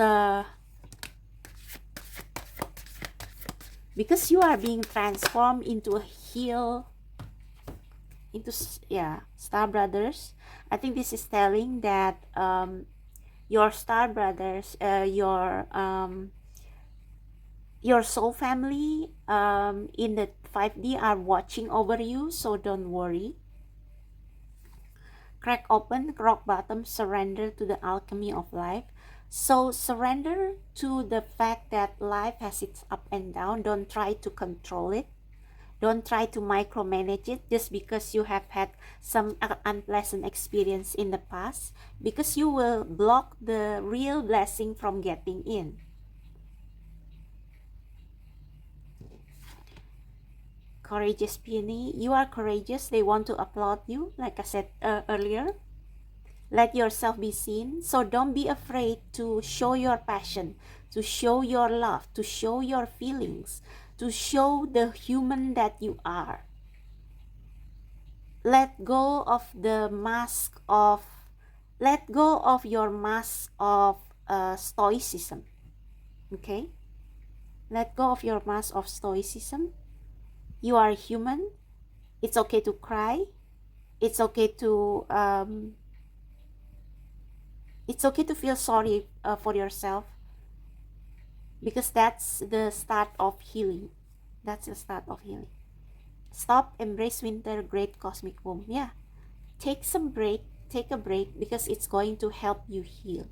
S1: because you are being transformed into a Star Brothers. I think this is telling that your Star Brothers, your soul family in the 5D are watching over you, so don't worry. Crack open, rock bottom, surrender to the alchemy of life. So surrender to the fact that life has its up and down. Don't try to control it. Don't try to micromanage it just because you have had some unpleasant experience in the past, because you will block the real blessing from getting in. Courageous peony, you are courageous. They want to applaud you, like I said earlier. Let yourself be seen. So don't be afraid to show your passion, to show your love, to show your feelings, to show the human that you are. Let go of the mask of, let go of your mask of stoicism. Okay? Let go of your mask of stoicism. You are human. It's okay to cry. It's okay to feel sorry for yourself, because that's the start of healing. That's the start of healing. Stop, embrace winter, great cosmic womb. Yeah, take a break, because it's going to help you heal.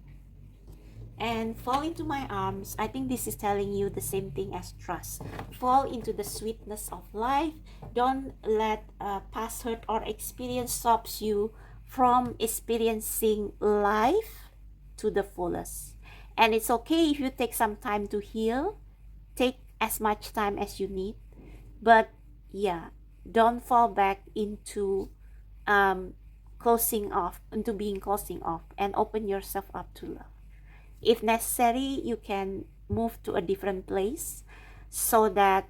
S1: And fall into my arms, I think this is telling you the same thing as trust. Fall into the sweetness of life. Don't let past hurt or experience stops you from experiencing life to the fullest. And it's okay if you take some time to heal. Take as much time as you need. But yeah, don't fall back into closing off, and open yourself up to love. If necessary, you can move to a different place, so that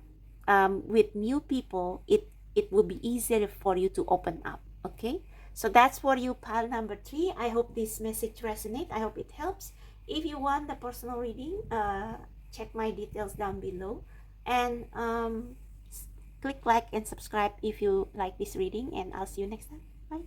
S1: with new people, it will be easier for you to open up. Okay, so that's for you, pile number 3. I hope this message resonates. I hope it helps. If you want the personal reading, check my details down below, and click like and subscribe if you like this reading, and I'll see you next time. Bye.